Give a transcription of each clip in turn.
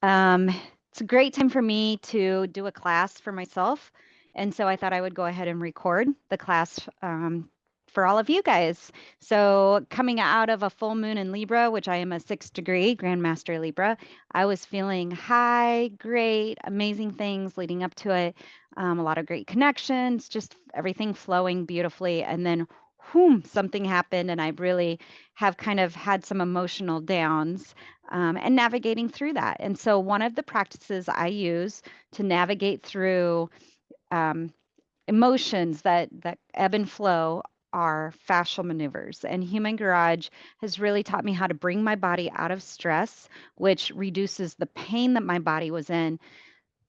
It's a great time for me to do a class for myself. And so I thought I would go ahead and record the class for all of you guys. So, coming out of a full moon in Libra, which I am a 6th degree Grandmaster Libra, I was feeling high, great, amazing things leading up to it. A lot of great connections, just everything flowing beautifully. And then, whoom, something happened, and I really have kind of had some emotional downs and navigating through that. And so, one of the practices I use to navigate through um, emotions that ebb and flow are fascial maneuvers. And Human Garage has really taught me how to bring my body out of stress, which reduces the pain that my body was in,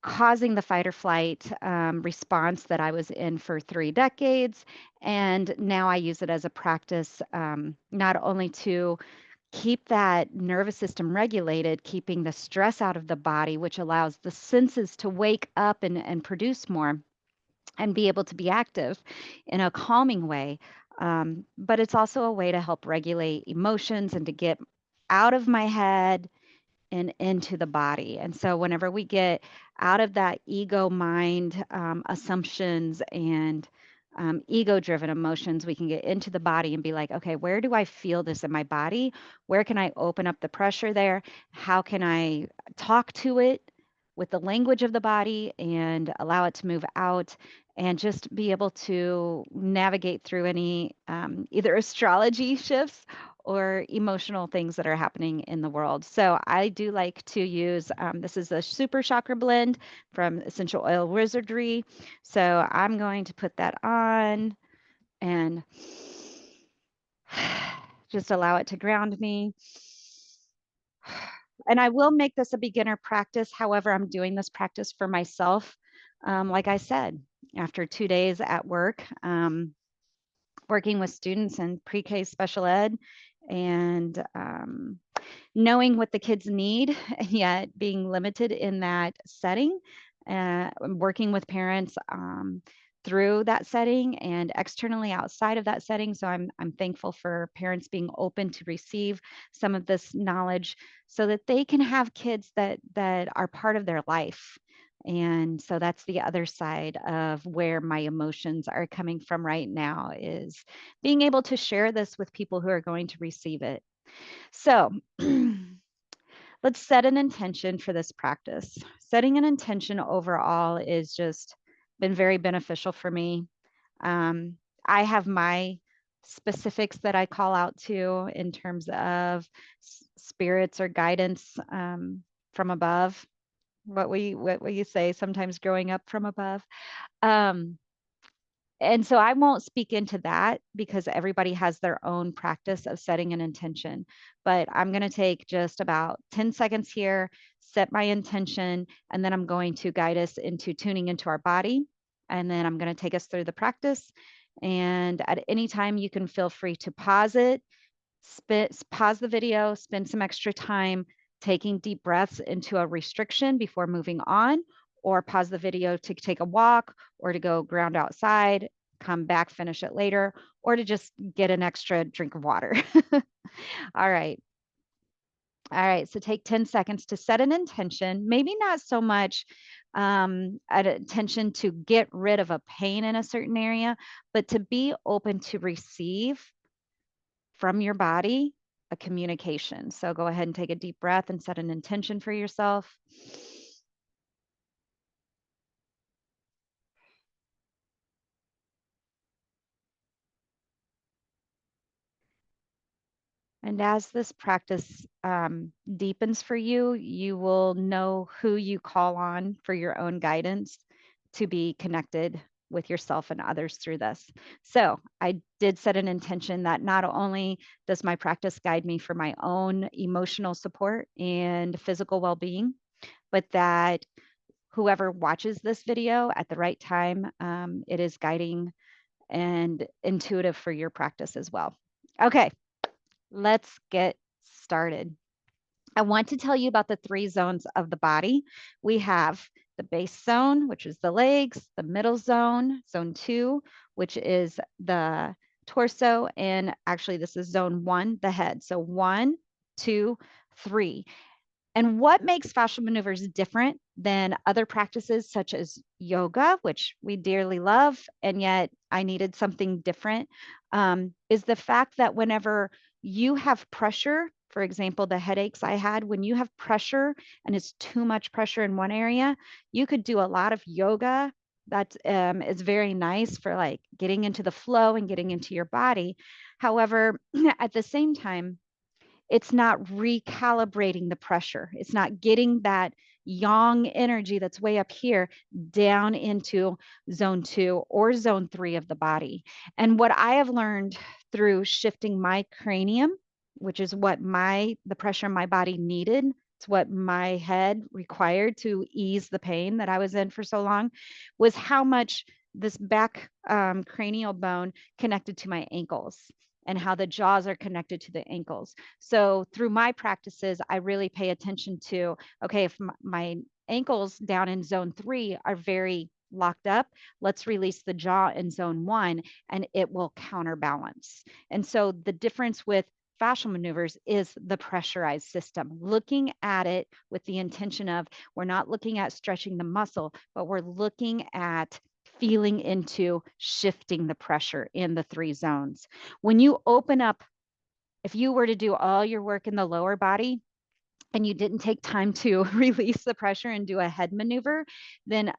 causing the fight or flight response that I was in for 3 decades. And now I use it as a practice, not only to keep that nervous system regulated, keeping the stress out of the body, which allows the senses to wake up and produce more and be able to be active in a calming way. But it's also a way to help regulate emotions and to get out of my head and into the body. And so, whenever we get out of that ego mind assumptions and ego driven emotions, we can get into the body and be like, okay, where do I feel this in my body? Where can I open up the pressure there? How can I talk to it with the language of the body and allow it to move out? And just be able to navigate through any either astrology shifts or emotional things that are happening in the world. So I do like to use this is a super chakra blend from Essential Oil Wizardry. So I'm going to put that on and just allow it to ground me. And I will make this a beginner practice. However, I'm doing this practice for myself. Like I said, after 2 days at work, working with students in pre-K special ed, and knowing what the kids need, and yet being limited in that setting, working with parents through that setting and externally outside of that setting. So I'm thankful for parents being open to receive some of this knowledge so that they can have kids that are part of their life. And so that's the other side of where my emotions are coming from right now, is being able to share this with people who are going to receive it. So let's set an intention for this practice. Setting an intention overall is just been very beneficial for me. I have my specifics that I call out to in terms of spirits or guidance from above. What will you say? Sometimes growing up from above. Um, and so I won't speak into that because everybody has their own practice of setting an intention. But I'm going to take just about 10 seconds here, set my intention, and then I'm going to guide us into tuning into our body. And then I'm going to take us through the practice. And at any time, you can feel free to pause it, pause the video, spend some extra time taking deep breaths into a restriction before moving on, or pause the video to take a walk or to go ground outside, come back, finish it later, or to just get an extra drink of water. All right. All right. So take 10 seconds to set an intention, maybe not so much an intention to get rid of a pain in a certain area, but to be open to receive from your body a communication. So go ahead and take a deep breath and set an intention for yourself. And as this practice deepens for you, you will know who you call on for your own guidance to be connected with yourself and others through this. So I did set an intention that not only does my practice guide me for my own emotional support and physical well-being, but that whoever watches this video at the right time, it is guiding and intuitive for your practice as well. Okay, let's get started. I want to tell you about the 3 zones of the body. We have the base zone, which is the legs, the middle zone, zone 2, which is the torso, and actually this is zone 1, the head. So 1, 2, 3. And what makes fascial maneuvers different than other practices such as yoga, which we dearly love, and yet I needed something different, is the fact that whenever you have pressure, for example, the headaches I had, when you have pressure and it's too much pressure in one area, you could do a lot of yoga. That is very nice for like getting into the flow and getting into your body. However, at the same time, it's not recalibrating the pressure. It's not getting that yang energy that's way up here down into zone 2 or zone 3 of the body. And what I have learned through shifting my cranium, which is what the pressure my body needed, it's what my head required to ease the pain that I was in for so long, was how much this back cranial bone connected to my ankles and how the jaws are connected to the ankles. So through my practices, I really pay attention to, okay, if my ankles down in zone 3 are very locked up, let's release the jaw in zone 1 and it will counterbalance. And so the difference with fascial maneuvers is the pressurized system, looking at it with the intention of, we're not looking at stretching the muscle, but we're looking at feeling into shifting the pressure in the 3 zones. When you open up, if you were to do all your work in the lower body and you didn't take time to release the pressure and do a head maneuver, then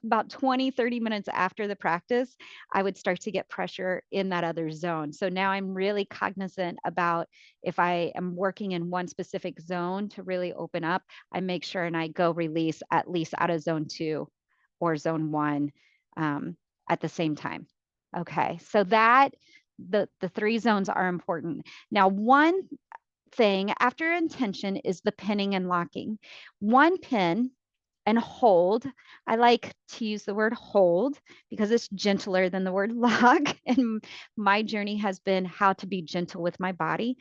about 20, 30 minutes after the practice, I would start to get pressure in that other zone. So now I'm really cognizant about if I am working in one specific zone to really open up, I make sure and I go release at least out of zone 2 or zone 1 at the same time. Okay, so that the 3 zones are important. Now, one thing after intention is the pinning and locking. One pin and hold. I like to use the word hold because it's gentler than the word lock. And my journey has been how to be gentle with my body,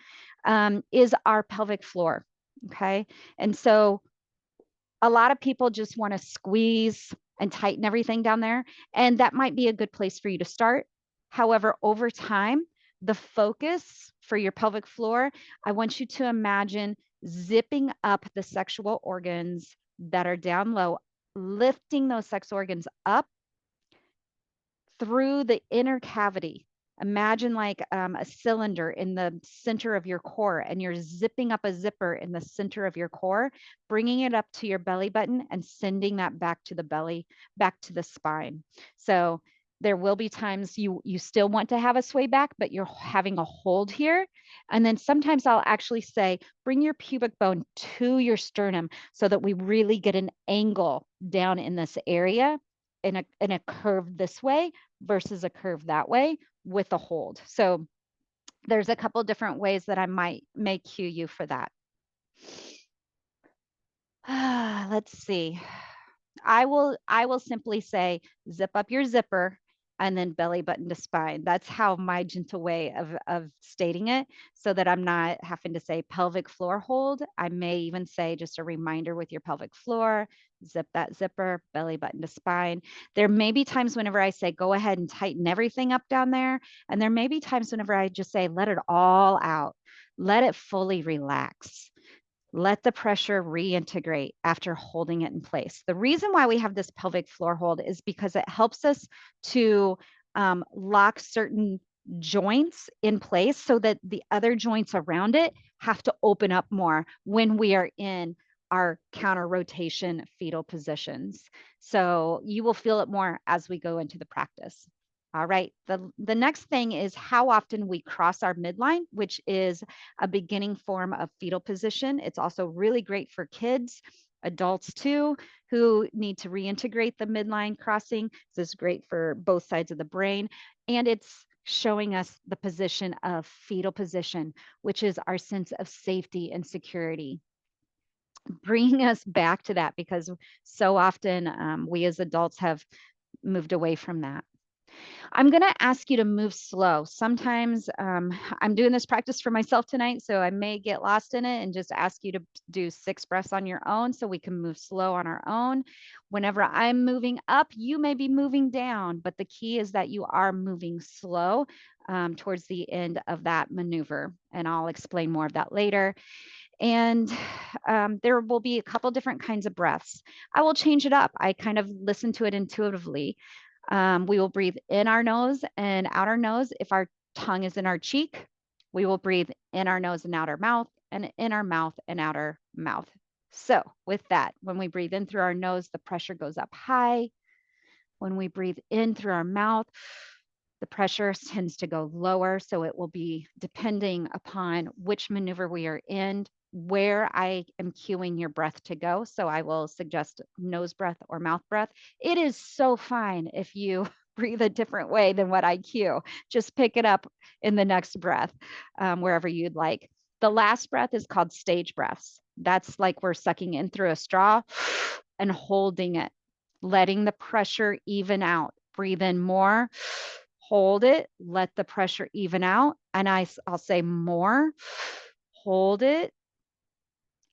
is our pelvic floor. Okay. And so a lot of people just want to squeeze and tighten everything down there. And that might be a good place for you to start. However, over time, the focus for your pelvic floor, I want you to imagine zipping up the sexual organs that are down low, lifting those sex organs up through the inner cavity. Imagine like a cylinder in the center of your core, and you're zipping up a zipper in the center of your core, bringing it up to your belly button and sending that back to the belly, back to the spine. So there will be times you still want to have a sway back, but you're having a hold here. And then sometimes I'll actually say, bring your pubic bone to your sternum so that we really get an angle down in this area in a curve this way versus a curve that way with a hold. So there's a couple different ways that I may cue you for that. Let's see. I will simply say zip up your zipper and then belly button to spine. That's how my gentle way of stating it, so that I'm not having to say pelvic floor hold. I may even say just a reminder with your pelvic floor, zip that zipper, belly button to spine. There may be times whenever I say go ahead and tighten everything up down there. And there may be times whenever I just say let it all out, let it fully relax. Let the pressure reintegrate after holding it in place. The reason why we have this pelvic floor hold is because it helps us to lock certain joints in place so that the other joints around it have to open up more when we are in our counter rotation fetal positions. So you will feel it more as we go into the practice. All right, the next thing is how often we cross our midline, which is a beginning form of fetal position. It's also really great for kids, adults too, who need to reintegrate the midline crossing. This is great for both sides of the brain. And it's showing us the position of fetal position, which is our sense of safety and security. Bringing us back to that because so often we as adults have moved away from that. I'm going to ask you to move slow. Sometimes I'm doing this practice for myself tonight, so I may get lost in it and just ask you to do 6 breaths on your own so we can move slow on our own. Whenever I'm moving up, you may be moving down, but the key is that you are moving slow towards the end of that maneuver. And I'll explain more of that later. And there will be a couple different kinds of breaths. I will change it up. I kind of listen to it intuitively. We will breathe in our nose and out our nose. If our tongue is in our cheek, we will breathe in our nose and out our mouth, and in our mouth and out our mouth. So with that, when we breathe in through our nose, the pressure goes up high. When we breathe in through our mouth, the pressure tends to go lower. So it will be depending upon which maneuver we are in, where I am cueing your breath to go. So I will suggest nose breath or mouth breath. It is so fine if you breathe a different way than what I cue. Just pick it up in the next breath, wherever you'd like. The last breath is called stage breaths. That's like we're sucking in through a straw and holding it, letting the pressure even out. Breathe in more, hold it, let the pressure even out. And I'll say more, hold it.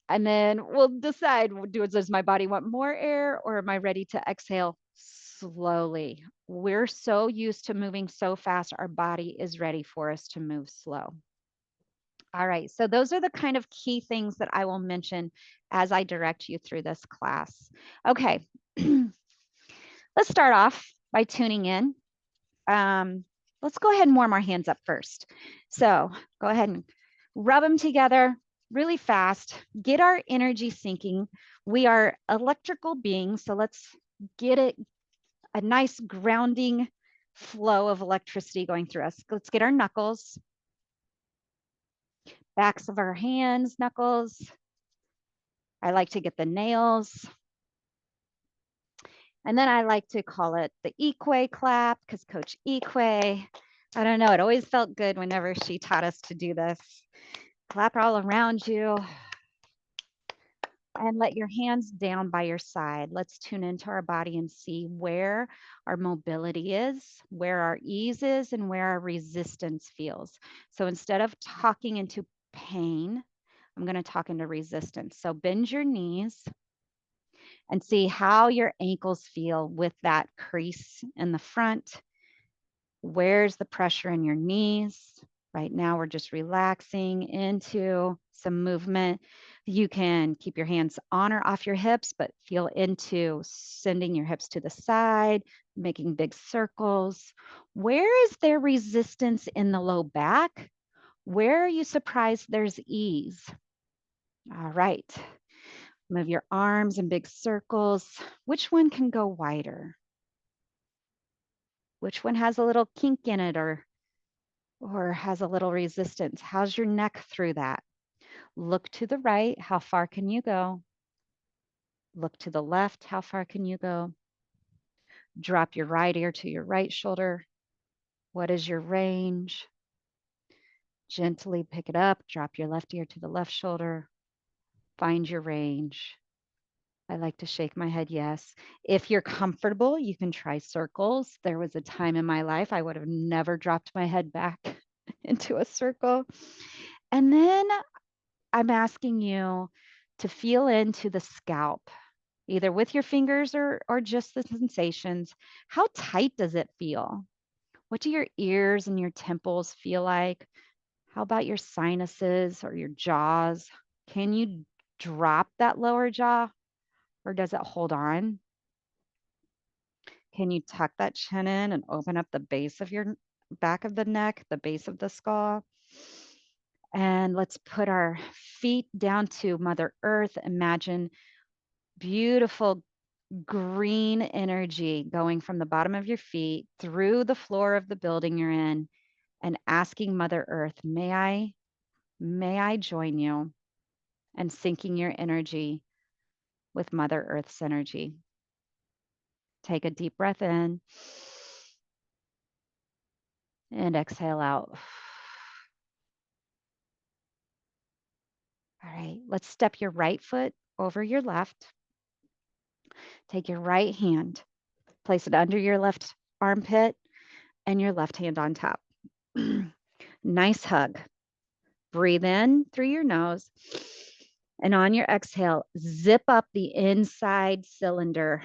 And then we'll decide, does my body want more air, or am I ready to exhale slowly? We're so used to moving so fast, our body is ready for us to move slow. All right, so those are the kind of key things that I will mention as I direct you through this class. Okay, let's start off by tuning in. Let's go ahead and warm our hands up first. So go ahead and rub them together really fast, get our energy sinking. We are electrical beings, so let's get it a nice grounding flow of electricity going through us. Let's get our knuckles, backs of our hands, knuckles. I like to get the nails. And then I like to call it the Equa clap, because Coach Equa, I don't know, it always felt good whenever she taught us to do this. Clap all around you and let your hands down by your side. Let's tune into our body and see where our mobility is, where our ease is, and where our resistance feels. So instead of talking into pain, I'm going to talk into resistance. So bend your knees and see how your ankles feel with that crease in the front. Where's the pressure in your knees? Right now, we're just relaxing into some movement. You can keep your hands on or off your hips, but feel into sending your hips to the side, making big circles. Where is there resistance in the low back? Where are you surprised there's ease? All right. Move your arms in big circles. Which one can go wider? Which one has a little kink in it or has a little resistance? How's your neck through that? Look to the right. How far can you go? Look to the left. How far can you go? Drop your right ear to your right shoulder. What is your range? Gently pick it up. Drop your left ear to the left shoulder. Find your range. I like to shake my head yes. If you're comfortable, you can try circles. There was a time in my life I would have never dropped my head back into a circle. And then I'm asking you to feel into the scalp, either with your fingers or just the sensations. How tight does it feel? What do your ears and your temples feel like? How about your sinuses or your jaws? Can you drop that lower jaw, or does it hold on? Can you tuck that chin in and open up the base of your back of the neck, the base of the skull? And let's put our feet down to Mother Earth. Imagine beautiful green energy going from the bottom of your feet through the floor of the building you're in, and asking Mother Earth, may I join you, and syncing your energy with Mother Earth's energy. Take a deep breath in and exhale out. All right, let's step your right foot over your left. Take your right hand, place it under your left armpit, and your left hand on top. Nice hug. Breathe in through your nose. And on your exhale, zip up the inside cylinder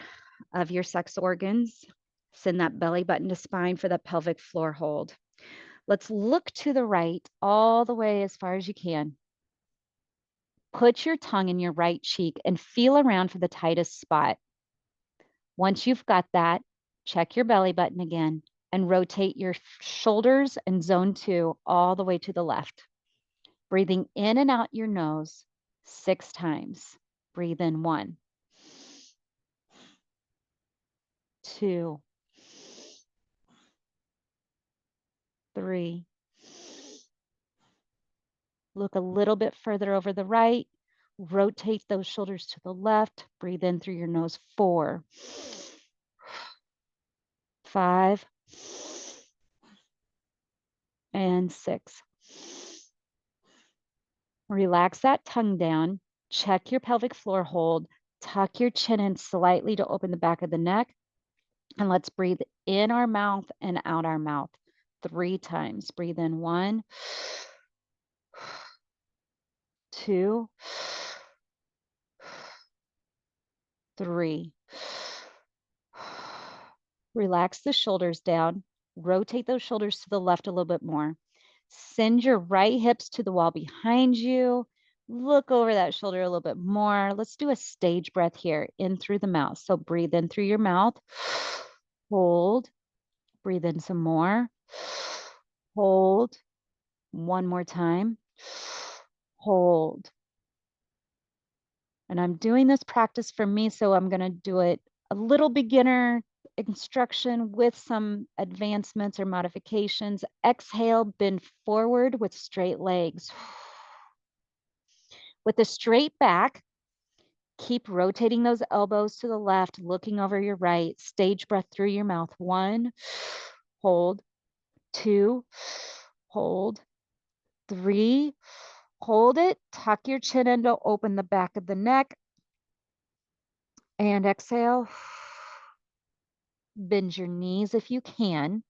of your sex organs. Send that belly button to spine for the pelvic floor hold. Let's look to the right all the way as far as you can. Put your tongue in your right cheek and feel around for the tightest spot. Once you've got that, check your belly button again and rotate your shoulders and zone 2 all the way to the left. Breathing in and out your nose 6 times. Breathe in 1, 2, 3. Look a little bit further over the right. Rotate those shoulders to the left. Breathe in through your nose 4, 5, and 6. Relax that tongue down. Check your pelvic floor hold. Tuck your chin in slightly to open the back of the neck. And let's breathe in our mouth and out our mouth 3 times. Breathe in 1, 2, 3. Relax the shoulders down. Rotate those shoulders to the left a little bit more. Send your right hips to the wall behind you. Look over that shoulder a little bit more. Let's do a stage breath here, in through the mouth. So breathe in through your mouth. Hold. Breathe in some more. Hold. One more time. Hold. And I'm doing this practice for me, so I'm going to do it a little beginner instruction with some advancements or modifications. Exhale, bend forward with straight legs. With a straight back, keep rotating those elbows to the left, looking over your right. Stage breath through your mouth. 1, hold. 2, hold. 3, hold it. Tuck your chin in to open the back of the neck. And exhale. Bend your knees if you can.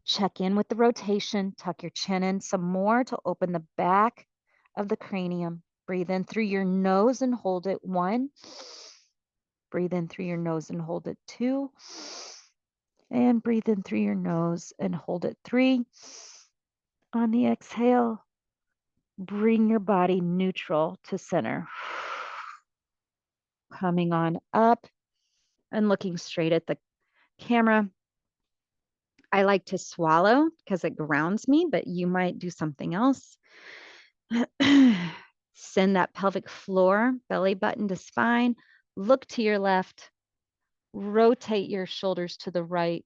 Check in with the rotation. Tuck your chin in some more to open the back of the cranium. Breathe in through your nose and hold it. 1. Breathe in through your nose and hold it. 2. And breathe in through your nose and hold it. 3. On the exhale, bring your body neutral to center. Coming on up and looking straight at the camera. I like to swallow because it grounds me, but you might do something else. Send that pelvic floor, belly button to spine. Look to your left. Rotate your shoulders to the right.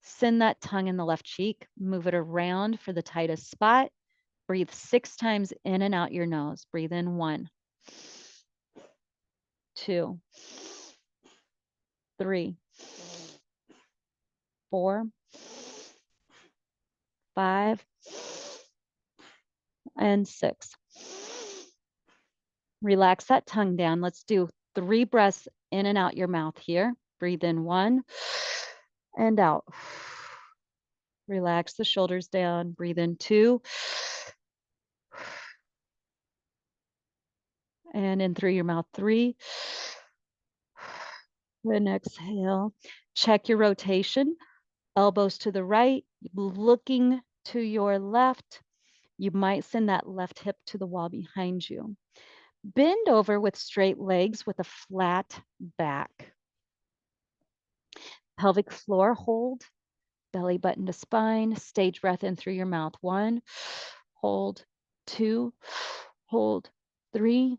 Send that tongue in the left cheek. Move it around for the tightest spot. Breathe 6 times in and out your nose. Breathe in 1, 2, 3, 4, 5, and 6. Relax that tongue down. Let's do 3 breaths in and out your mouth here. Breathe in 1 and out. Relax the shoulders down. Breathe in 2 and in through your mouth 3. Then exhale. Check your rotation. Elbows to the right, looking to your left. You might send that left hip to the wall behind you. Bend over with straight legs with a flat back. Pelvic floor hold, belly button to spine. Stage breath in through your mouth. 1, hold. 2, hold. 3,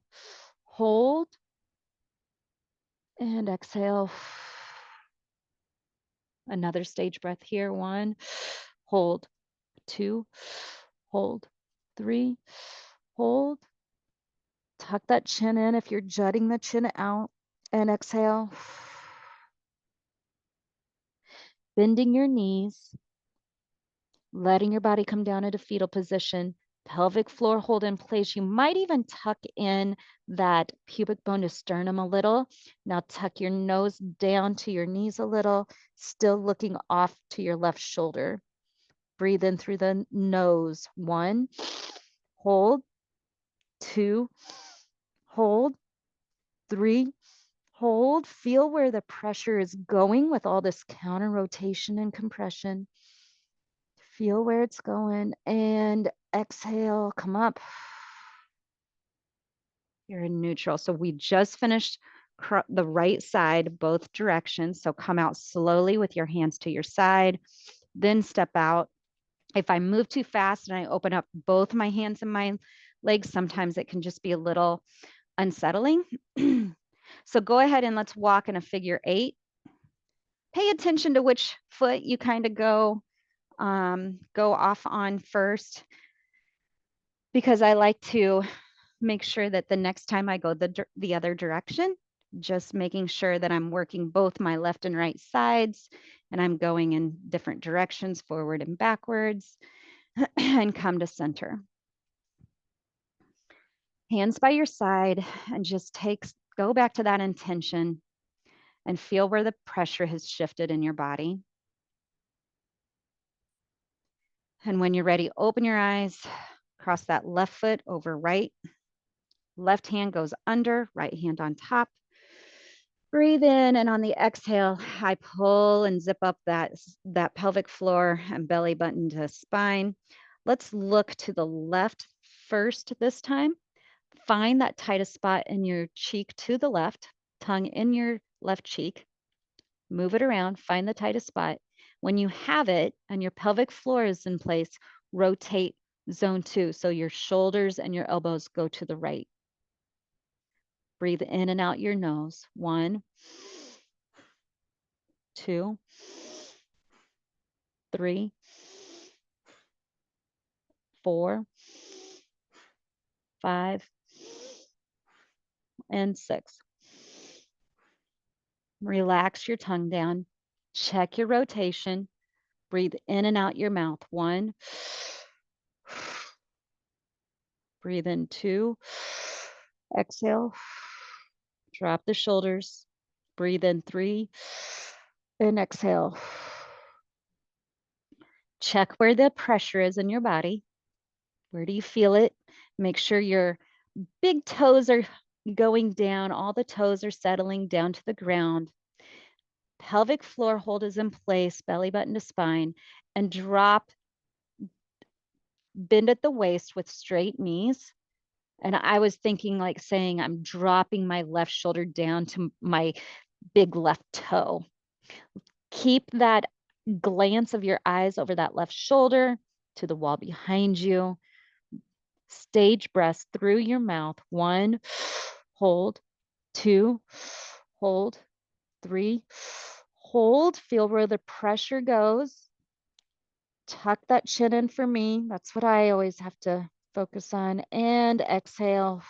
hold. And exhale. Another stage breath here. 1, hold. 2, hold. 3, hold. Tuck that chin in if you're jutting the chin out. And exhale. Bending your knees, letting your body come down into fetal position. Pelvic floor hold in place. You might even tuck in that pubic bone to sternum a little. Now tuck your nose down to your knees a little, still looking off to your left shoulder. Breathe in through the nose. 1, hold. 2, hold. 3, hold. Feel where the pressure is going with all this counter rotation and compression. Feel where it's going and exhale, come up. You're in neutral. So we just finished the right side, both directions. So come out slowly with your hands to your side, then step out. If I move too fast and I open up both my hands and my legs, sometimes it can just be a little unsettling. So go ahead and let's walk in a figure 8. Pay attention to which foot you kind of go off on first, because I like to make sure that the next time I go the other direction, just making sure that I'm working both my left and right sides, and I'm going in different directions, forward and backwards, and come to center. Hands by your side, and just go back to that intention and feel where the pressure has shifted in your body. And when you're ready, open your eyes, cross that left foot over right. Left hand goes under, right hand on top. Breathe in, and on the exhale, I pull and zip up that pelvic floor and belly button to spine. Let's look to the left first this time. Find that tightest spot in your cheek to the left, tongue in your left cheek. Move it around, find the tightest spot. When you have it and your pelvic floor is in place, rotate zone 2. So your shoulders and your elbows go to the right. Breathe in and out your nose. 1, 2, 3, 4, 5, and 6. Relax your tongue down. Check your rotation. Breathe in and out your mouth. 1. Breathe in 2. Exhale. Drop the shoulders. Breathe in 3. And exhale. Check where the pressure is in your body. Where do you feel it? Make sure your big toes are going down. All the toes are settling down to the ground. Pelvic floor hold is in place, belly button to spine, and drop, bend at the waist with straight knees. And I was thinking, like saying, I'm dropping my left shoulder down to my big left toe. Keep that glance of your eyes over that left shoulder to the wall behind you. Stage breaths through your mouth. 1, hold. 2, hold. 3, hold. Feel where the pressure goes. Tuck that chin in for me. That's what I always have to focus on. And exhale.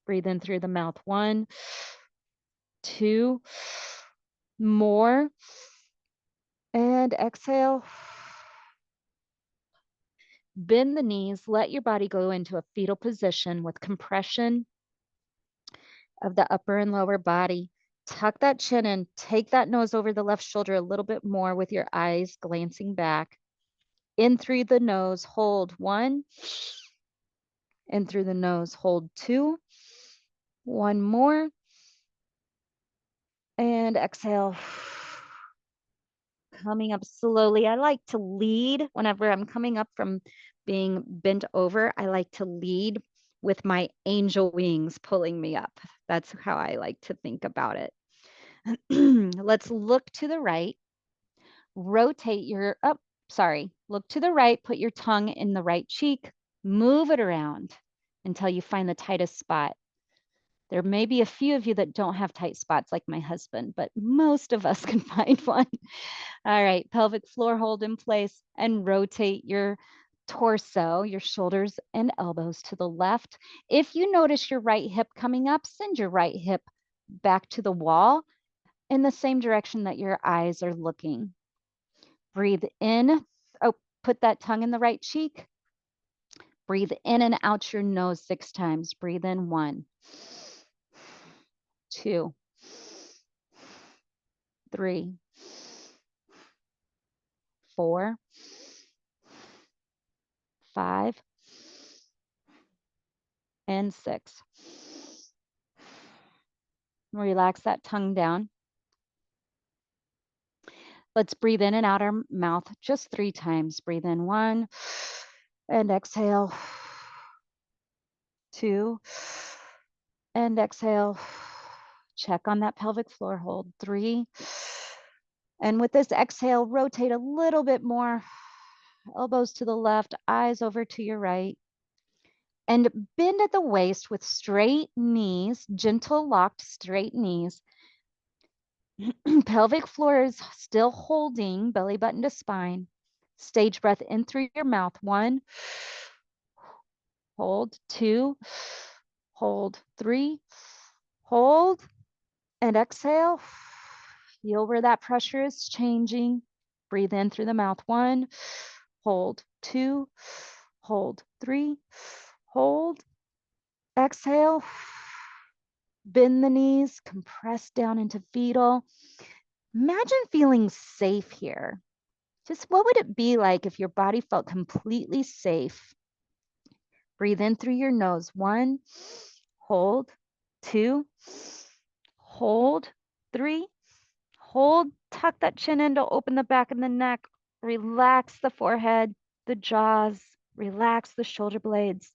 Breathe in through the mouth. 1, 2, more. And exhale. Bend the knees. Let your body go into a fetal position with compression of the upper and lower body. Tuck that chin in. Take that nose over the left shoulder a little bit more with your eyes glancing back. In through the nose. Hold. 1. In through the nose. Hold. 2. 1 more. And exhale. Coming up slowly. I like to lead whenever I'm coming up from being bent over. I like to lead with my angel wings pulling me up. That's how I like to think about it. Let's look to the right. Rotate your, look to the right. Put your tongue in the right cheek. Move it around until you find the tightest spot. There may be a few of you that don't have tight spots like my husband, but most of us can find one. All right, pelvic floor hold in place and rotate your torso, your shoulders and elbows to the left. If you notice your right hip coming up, send your right hip back to the wall in the same direction that your eyes are looking. Breathe in. Oh, put that tongue in the right cheek. Breathe in and out your nose 6 times. Breathe in. 1, 2, 3, 4, 5, and 6. Relax that tongue down. Let's breathe in and out our mouth just 3 times. Breathe in. 1, and exhale. 2, and exhale. Check on that pelvic floor hold. 3. And with this exhale, rotate a little bit more. Elbows to the left, eyes over to your right. And bend at the waist with straight knees, gentle locked straight knees. Pelvic floor is still holding, belly button to spine. Stage breath in through your mouth. 1, hold. 2, hold. 3, hold, and exhale. Feel where that pressure is changing. Breathe in through the mouth. 1, hold. 2, hold. 3, hold. Exhale. Bend the knees, compress down into fetal. Imagine feeling safe here. Just what would it be like if your body felt completely safe? Breathe in through your nose. 1, hold. 2, hold. 3, hold. Tuck that chin in to open the back of the neck. Relax the forehead, the jaws. Relax the shoulder blades.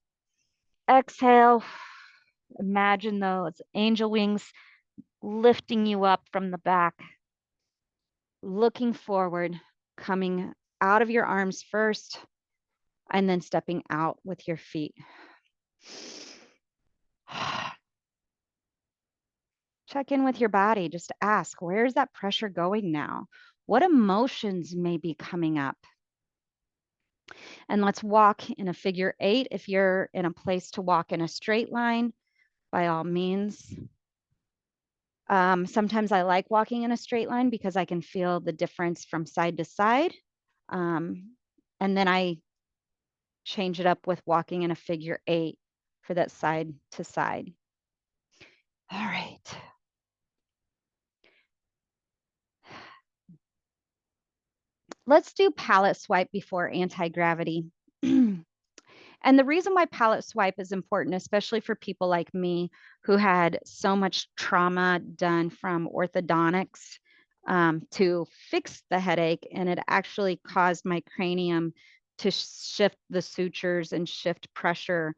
Exhale. Imagine those angel wings lifting you up from the back. Looking forward, coming out of your arms first, and then stepping out with your feet. Check in with your body. Just ask, where's that pressure going now? What emotions may be coming up? And let's walk in a figure 8. If you're in a place to walk in a straight line, by all means. Sometimes I like walking in a straight line because I can feel the difference from side to side. And then I change it up with walking in a figure 8 for that side to side. All right. Let's do palette swipe before anti-gravity. And the reason why palette swipe is important, especially for people like me who had so much trauma done from orthodontics to fix the headache, and it actually caused my cranium to shift the sutures and shift pressure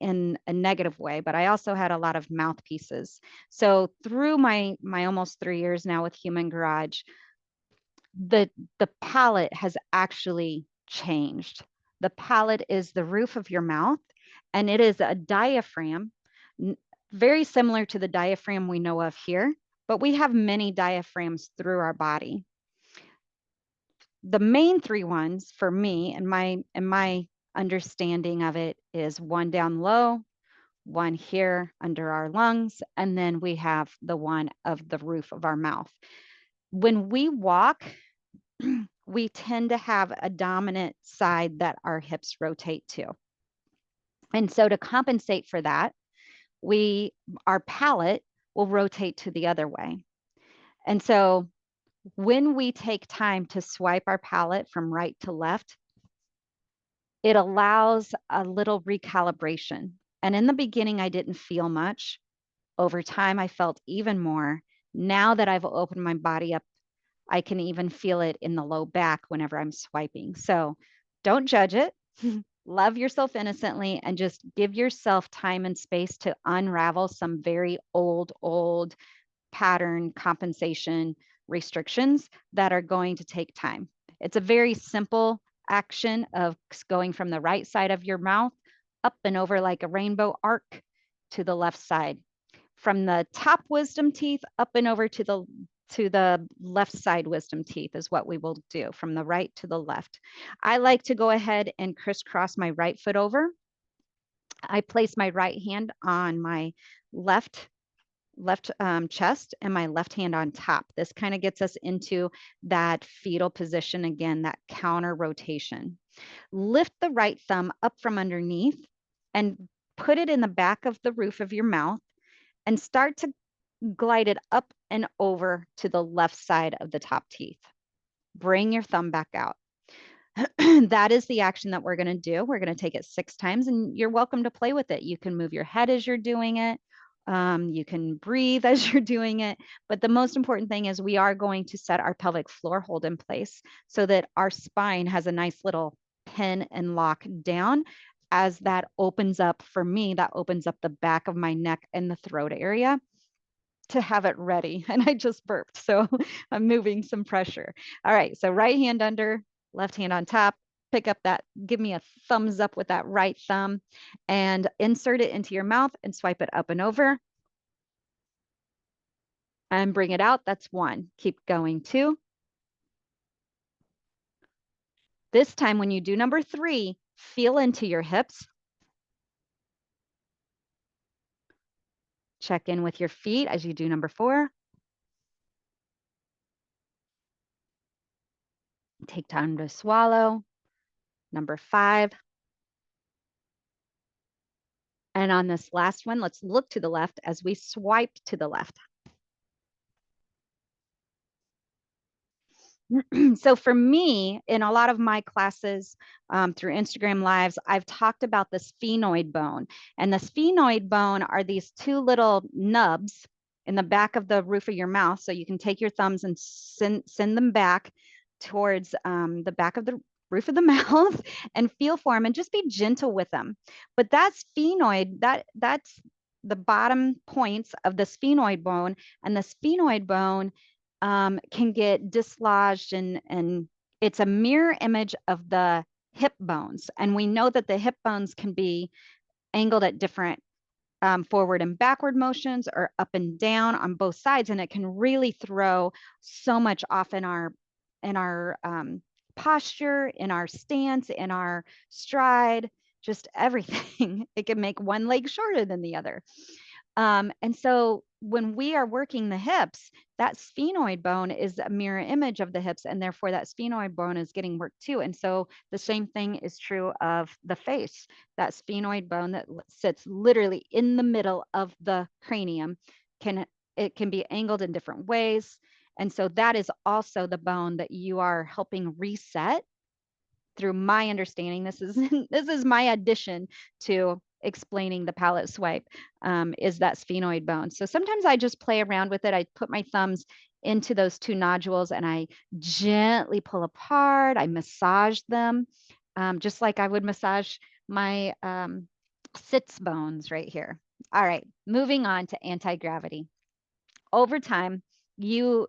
in a negative way. But I also had a lot of mouthpieces. So through my almost 3 years now with Human Garage, the palate has actually changed. The palate is the roof of your mouth, and it is a diaphragm, very similar to the diaphragm we know of here, but we have many diaphragms through our body. The main 3 ones for me and my understanding of it is 1 down low, 1 here under our lungs, and then we have the one of the roof of our mouth. When we walk, we tend to have a dominant side that our hips rotate to. And so to compensate for that, our palate will rotate to the other way. And so when we take time to swipe our palate from right to left, it allows a little recalibration. And in the beginning, I didn't feel much. Over time, I felt even more. Now that I've opened my body up, I can even feel it in the low back whenever I'm swiping. So don't judge it. Love yourself innocently and just give yourself time and space to unravel some very old pattern compensation restrictions that are going to take time. It's a very simple action of going from the right side of your mouth up and over like a rainbow arc to the left side. From the top wisdom teeth up and over to the left side wisdom teeth is what we will do, from the right to the left. I like to go ahead and crisscross my right foot over. I place my right hand on my left chest and my left hand on top. This kind of gets us into that fetal position again, that counter rotation. Lift the right thumb up from underneath and put it in the back of the roof of your mouth and start to glide it up and over to the left side of the top teeth. Bring your thumb back out. That is the action that we're going to do. We're going to take it 6 times, and you're welcome to play with it. You can move your head as you're doing it. You can breathe as you're doing it. But the most important thing is we are going to set our pelvic floor hold in place so that our spine has a nice little pin and lock down as that opens up for me, that opens up the back of my neck and the throat area to have it ready. And I just burped, so I'm moving some pressure. All right, so right hand under, left hand on top. Pick up that, give me a thumbs up with that right thumb and insert it into your mouth and swipe it up and over. And bring it out. That's 1. Keep going. 2. This time when you do number 3, feel into your hips. Check in with your feet as you do number 4. Take time to swallow. Number 5. And on this last one, let's look to the left as we swipe to the left. So for me, in a lot of my classes through Instagram Lives, I've talked about the sphenoid bone. And the sphenoid bone are these 2 little nubs in the back of the roof of your mouth. So you can take your thumbs and send them back towards the back of the roof of the mouth and feel for them and just be gentle with them. But that sphenoid, that's the bottom points of the sphenoid bone, and the sphenoid bone can get dislodged, and it's a mirror image of the hip bones. And we know that the hip bones can be angled at different forward and backward motions or up and down on both sides. And it can really throw so much off in our posture, in our stance, in our stride, just everything. It can make one leg shorter than the other. And so when we are working the hips, that sphenoid bone is a mirror image of the hips, and therefore that sphenoid bone is getting worked too. And so the same thing is true of the face. That sphenoid bone that sits literally in the middle of the cranium can be angled in different ways. And so that is also the bone that you are helping reset through my understanding. This is my addition to explaining the palate swipe, is that sphenoid bone. So sometimes I just play around with it. I put my thumbs into those 2 nodules and I gently pull apart. I massage them, just like I would massage my sits bones right here. All right, moving on to anti-gravity. Over time, you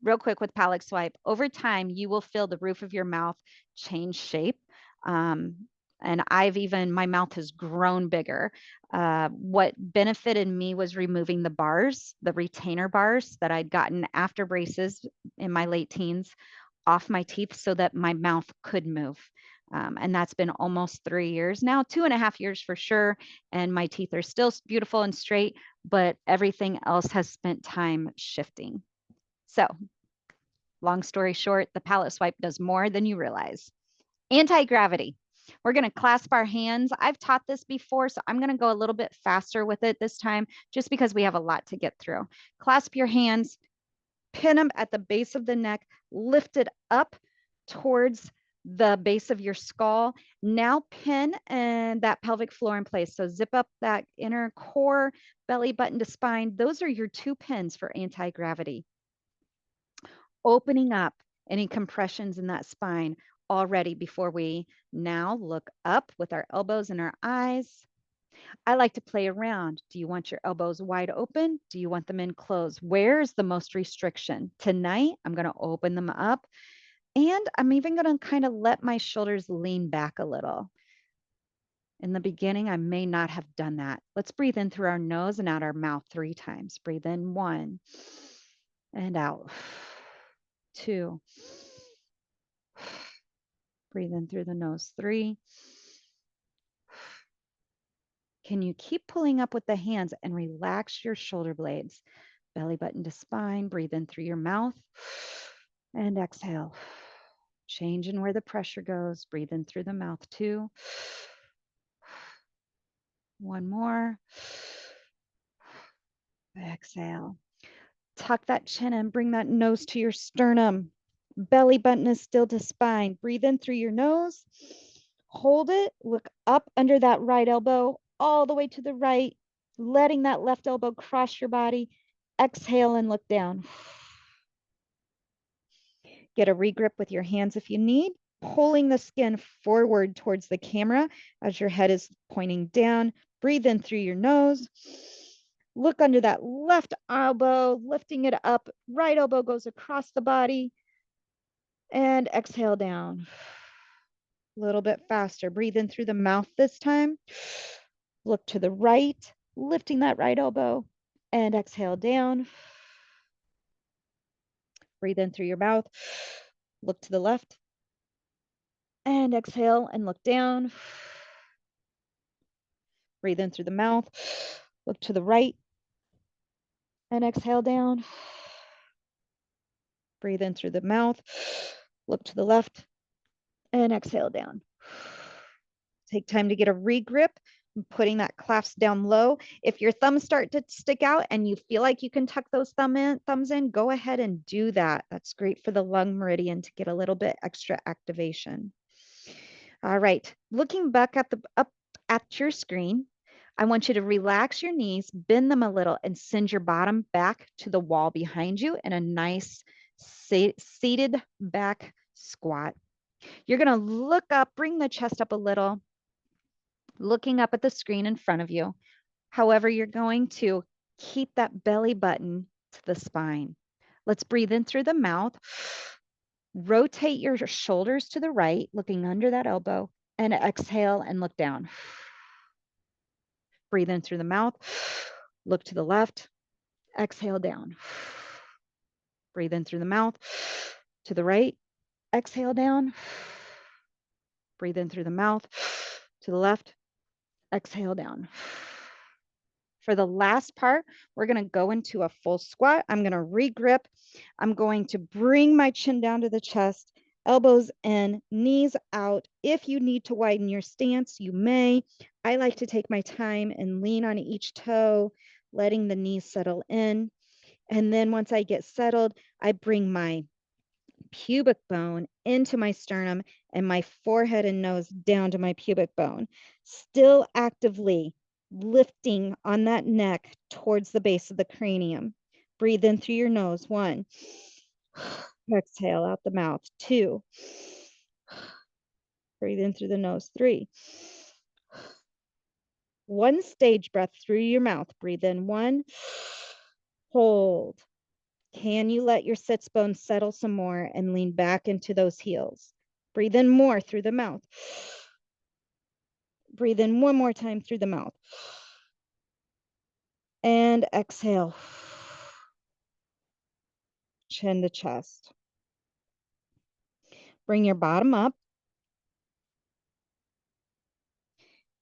real quick with palate swipe, over time, you will feel the roof of your mouth change shape. And my mouth has grown bigger. What benefited me was removing the bars, the retainer bars that I'd gotten after braces in my late teens off my teeth so that my mouth could move. And that's been almost 3 years now, 2.5 years for sure. And my teeth are still beautiful and straight, but everything else has spent time shifting. So long story short, the palate swipe does more than you realize. Anti-gravity. We're going to clasp our hands. I've taught this before, so I'm going to go a little bit faster with it this time, just because we have a lot to get through. Clasp your hands, pin them at the base of the neck, lift it up towards the base of your skull. Now pin and that pelvic floor in place. So zip up that inner core, belly button to spine. Those are your 2 pins for anti-gravity. Opening up any compressions in that spine already before we now look up with our elbows and our eyes. I like to play around. Do you want your elbows wide open? Do you want them in closed? Where's the most restriction? Tonight, I'm going to open them up, and I'm even going to kind of let my shoulders lean back a little. In the beginning, I may not have done that. Let's breathe in through our nose and out our mouth 3 times. Breathe in 1 and out 2. Breathe in through the nose 3. Can you keep pulling up with the hands and relax your shoulder blades? Belly button to spine. Breathe in through your mouth and exhale. Change in where the pressure goes. Breathe in through the mouth 2. 1 more. Exhale. Tuck that chin in. Bring that nose to your sternum. Belly button is still to spine. Breathe in through your nose. Hold it. Look up under that right elbow, all the way to the right, letting that left elbow cross your body. Exhale and look down. Get a regrip with your hands if you need. pulling the skin forward towards the camera as your head is pointing down. Breathe in through your nose. Look under that left elbow, lifting it up. Right elbow goes across the body. And exhale down. A little bit faster. Breathe in through the mouth this time. Look to the right, lifting that right elbow. And exhale down. Breathe in through your mouth. Look to the left. And exhale and look down. Breathe in through the mouth. Look to the right. And exhale down. Breathe in through the mouth. Look to the left. And exhale down. Take time to get a regrip, putting that clasp down low. If your thumbs start to stick out and you feel like you can tuck those thumbs in, go ahead and do that. That's great for the lung meridian to get a little bit extra activation. All right, looking back up at your screen, I want you to relax your knees, bend them a little, and send your bottom back to the wall behind you in a nice seated back squat. You're going to look up, bring the chest up a little, looking up at the screen in front of you. However, you're going to keep that belly button to the spine. Let's breathe in through the mouth. Rotate your shoulders to the right, looking under that elbow, and exhale and look down. Breathe in through the mouth. Look to the left. Exhale down. Breathe in through the mouth. To the right. Exhale down. Breathe in through the mouth. To the left. Exhale down. For the last part, we're going to go into a full squat. I'm going to regrip. I'm going to bring my chin down to the chest, elbows in, knees out. If you need to widen your stance, you may. I like to take my time and lean on each toe, letting the knees settle in. And then once I get settled, I bring my pubic bone into my sternum and my forehead and nose down to my pubic bone, still actively lifting on that neck towards the base of the cranium. Breathe in through your nose. 1. Exhale out the mouth. 2. Breathe in through the nose. 3. 1 stage breath through your mouth. Breathe in. 1. Hold. Can you let your sits bones settle some more and lean back into those heels? Breathe in more through the mouth. Breathe in one more time through the mouth. And exhale. Chin to chest. Bring your bottom up.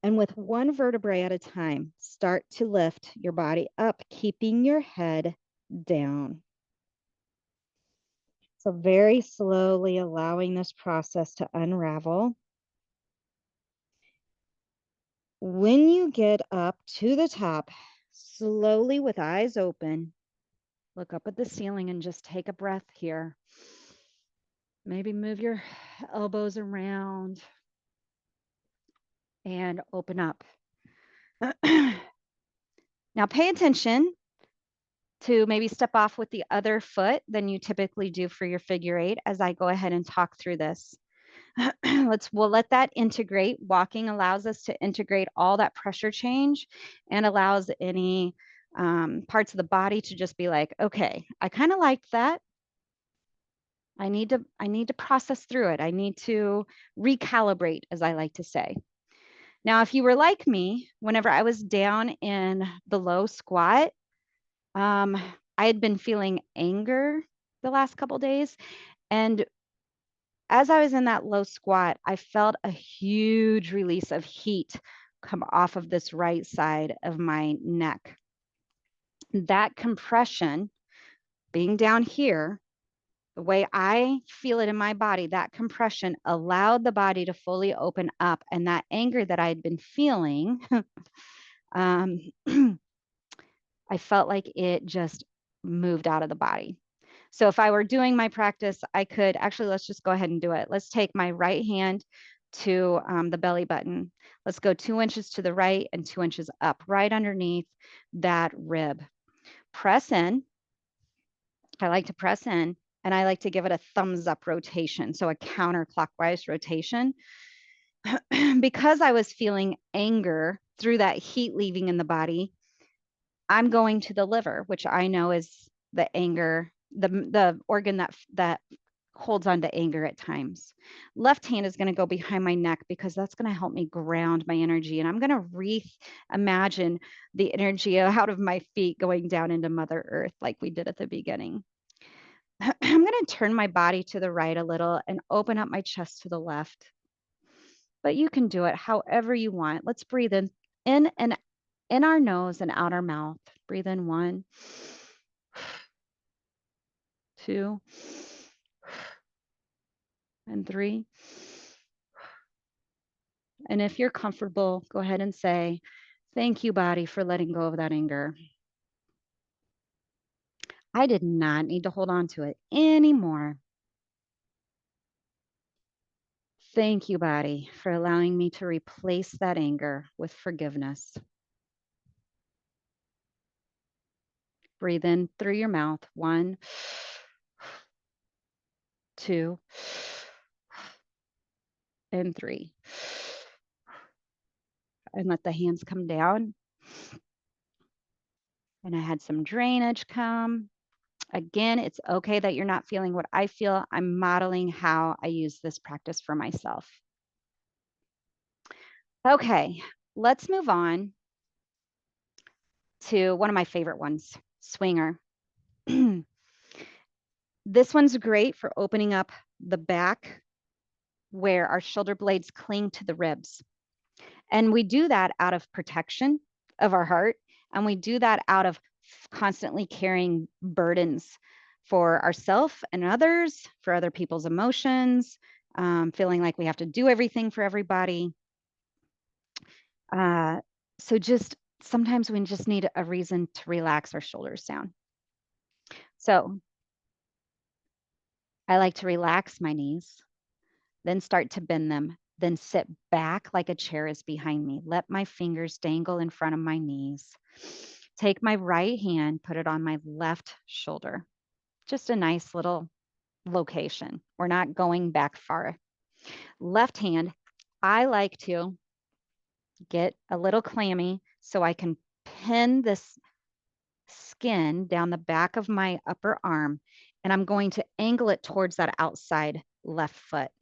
And with one vertebrae at a time, start to lift your body up, keeping your head down. So very slowly allowing this process to unravel. When you get up to the top, slowly with eyes open, look up at the ceiling and just take a breath here. Maybe move your elbows around and open up. Now pay attention to maybe step off with the other foot than you typically do for your figure 8 as I go ahead and talk through this. We'll let that integrate. Walking allows us to integrate all that pressure change and allows any parts of the body to just be like, okay, I kind of liked that. I need to process through it. I need to recalibrate, as I like to say. Now, if you were like me, whenever I was down in the low squat, I had been feeling anger the last couple days. And as I was in that low squat, I felt a huge release of heat come off of this right side of my neck. That compression, being down here, the way I feel it in my body, that compression allowed the body to fully open up. And that anger that I had been feeling, I felt like it just moved out of the body. So if I were doing my practice, I could actually, let's just go ahead and do it. Let's take my right hand to the belly button. Let's go 2 inches to the right and 2 inches up, right underneath that rib. Press in. I like to press in And I like to give it a thumbs up rotation, so a counterclockwise rotation. Because I was feeling anger through that heat leaving in the body, I'm going to the liver, which I know is the anger, the organ that holds on to anger at times. Left hand is going to go behind my neck because that's going to help me ground my energy. And I'm going to reimagine the energy out of my feet going down into Mother Earth like we did at the beginning. I'm going to turn my body to the right a little and open up my chest to the left. But you can do it however you want. Let's breathe in and in our nose and out our mouth. Breathe in 1, 2, and 3. And if you're comfortable, go ahead and say, thank you, body, for letting go of that anger. I did not need to hold on to it anymore. Thank you, body, for allowing me to replace that anger with forgiveness. Breathe in through your mouth. 1, 2, and 3. And let the hands come down. And I had some drainage come. Again, it's okay that you're not feeling what I feel. I'm modeling how I use this practice for myself. Okay, let's move on to one of my favorite ones, swinger. This one's great for opening up the back where our shoulder blades cling to the ribs. And we do that out of protection of our heart. And we do that out of constantly carrying burdens for ourselves and others, for other people's emotions, feeling like we have to do everything for everybody. So just sometimes we just need a reason to relax our shoulders down. So I like to relax my knees, then start to bend them, then sit back like a chair is behind me. Let my fingers dangle in front of my knees. Take my right hand, put it on my left shoulder. Just a nice little location. We're not going back far. Left hand, I like to get a little clammy so I can pin this skin down the back of my upper arm, and I'm going to angle it towards that outside left foot.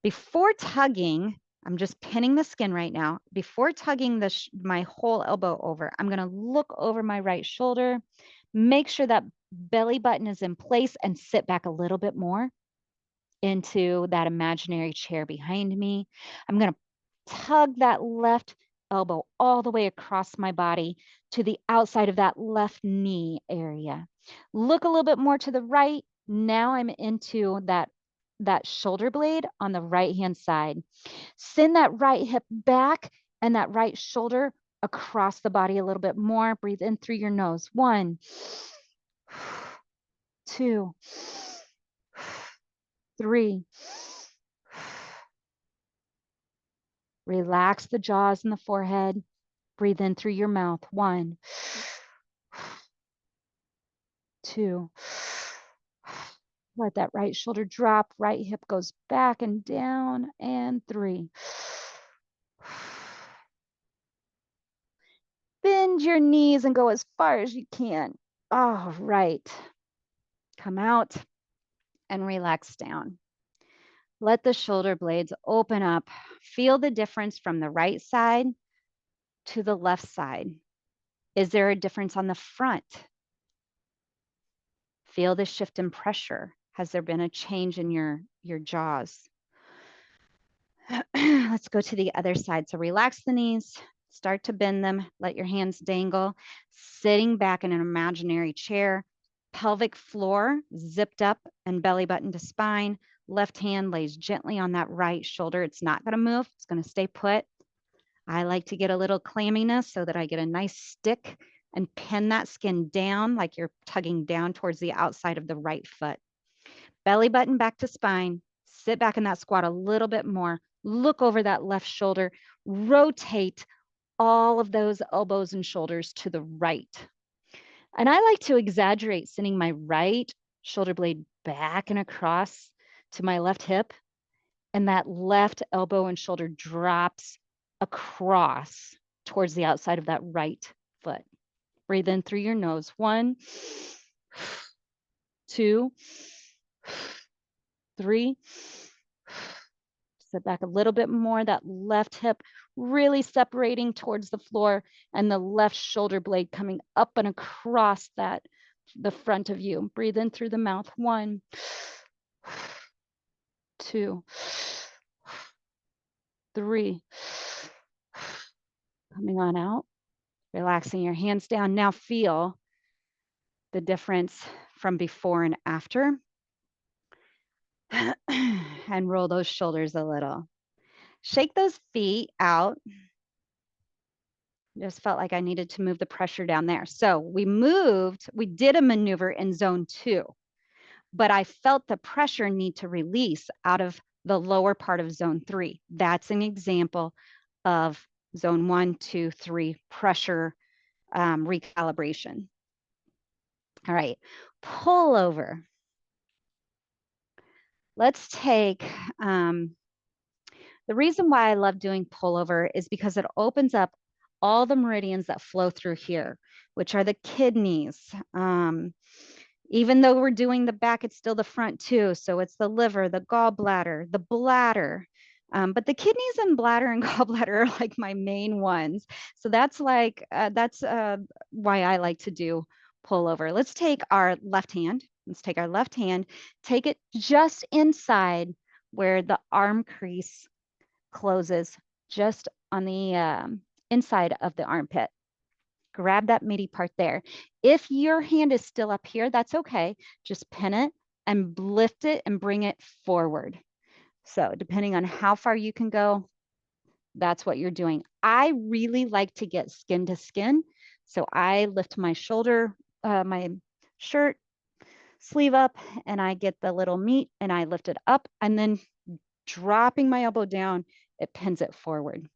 Before tugging, I'm just pinning the skin right now. Before tugging my whole elbow over, I'm going to look over my right shoulder, make sure that belly button is in place, and sit back a little bit more into that imaginary chair behind me. I'm going to tug that left elbow all the way across my body to the outside of that left knee area. Look a little bit more to the right. Now I'm into that shoulder blade on the right hand side. Send that right hip back and that right shoulder across the body a little bit more. Breathe in through your nose. 1, 2, 3. Relax the jaws and the forehead. Breathe in through your mouth. 1, 2. Let that right shoulder drop. Right hip goes back and down. And 3. Bend your knees and go as far as you can. All right. Come out and relax down. Let the shoulder blades open up. Feel the difference from the right side to the left side. Is there a difference on the front? Feel the shift in pressure. Has there been a change in your jaws? Let's go to the other side. So relax the knees, start to bend them, let your hands dangle, sitting back in an imaginary chair, pelvic floor zipped up and belly button to spine. Left hand lays gently on that right shoulder. It's not going to move. It's going to stay put. I like to get a little clamminess so that I get a nice stick and pin that skin down like you're tugging down towards the outside of the right foot. Belly button back to spine. Sit back in that squat a little bit more. Look over that left shoulder. Rotate all of those elbows and shoulders to the right. And I like to exaggerate sending my right shoulder blade back and across to my left hip, and that left elbow and shoulder drops across towards the outside of that right foot. Breathe in through your nose. 1, 2, 3. Sit back a little bit more. That left hip really separating towards the floor, and the left shoulder blade coming up and across the front of you. Breathe in through the mouth. 1, 2, 3. Coming on out. Relaxing your hands down. Now feel the difference from before and after. And roll those shoulders a little. Shake those feet out. Just felt like I needed to move the pressure down there. So we did a maneuver in zone 2, but I felt the pressure need to release out of the lower part of zone 3. That's an example of zone 1, 2, 3 pressure recalibration. All right, pull over. Let's take, the reason why I love doing pullover is because it opens up all the meridians that flow through here, which are the kidneys. Even though we're doing the back, it's still the front too. So it's the liver, the gallbladder, the bladder. But the kidneys and bladder and gallbladder are like my main ones. So that's like, why I like to do pullover. Let's take our left hand. Take it just inside where the arm crease closes, just on the inside of the armpit. Grab that meaty part there. If your hand is still up here, that's okay. Just pin it and lift it and bring it forward. So depending on how far you can go, that's what you're doing. I really like to get skin to skin. So I lift my shoulder, my shirt sleeve up, and I get the little meat and I lift it up, and then dropping my elbow down, it pins it forward.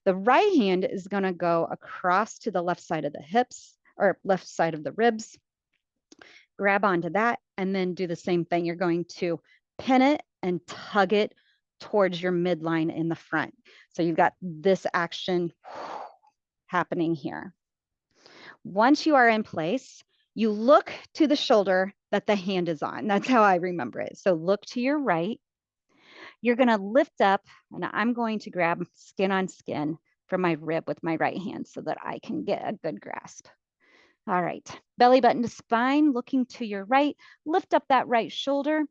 The right hand is going to go across to the left side of the hips or left side of the ribs. Grab onto that and then do the same thing. You're going to pin it and tug it towards your midline in the front. So you've got this action happening here. Once you are in place, you look to the shoulder that the hand is on. That's how I remember it. So look to your right. You're going to lift up, and I'm going to grab skin on skin from my rib with my right hand so that I can get a good grasp. All right, belly button to spine, looking to your right, lift up that right shoulder.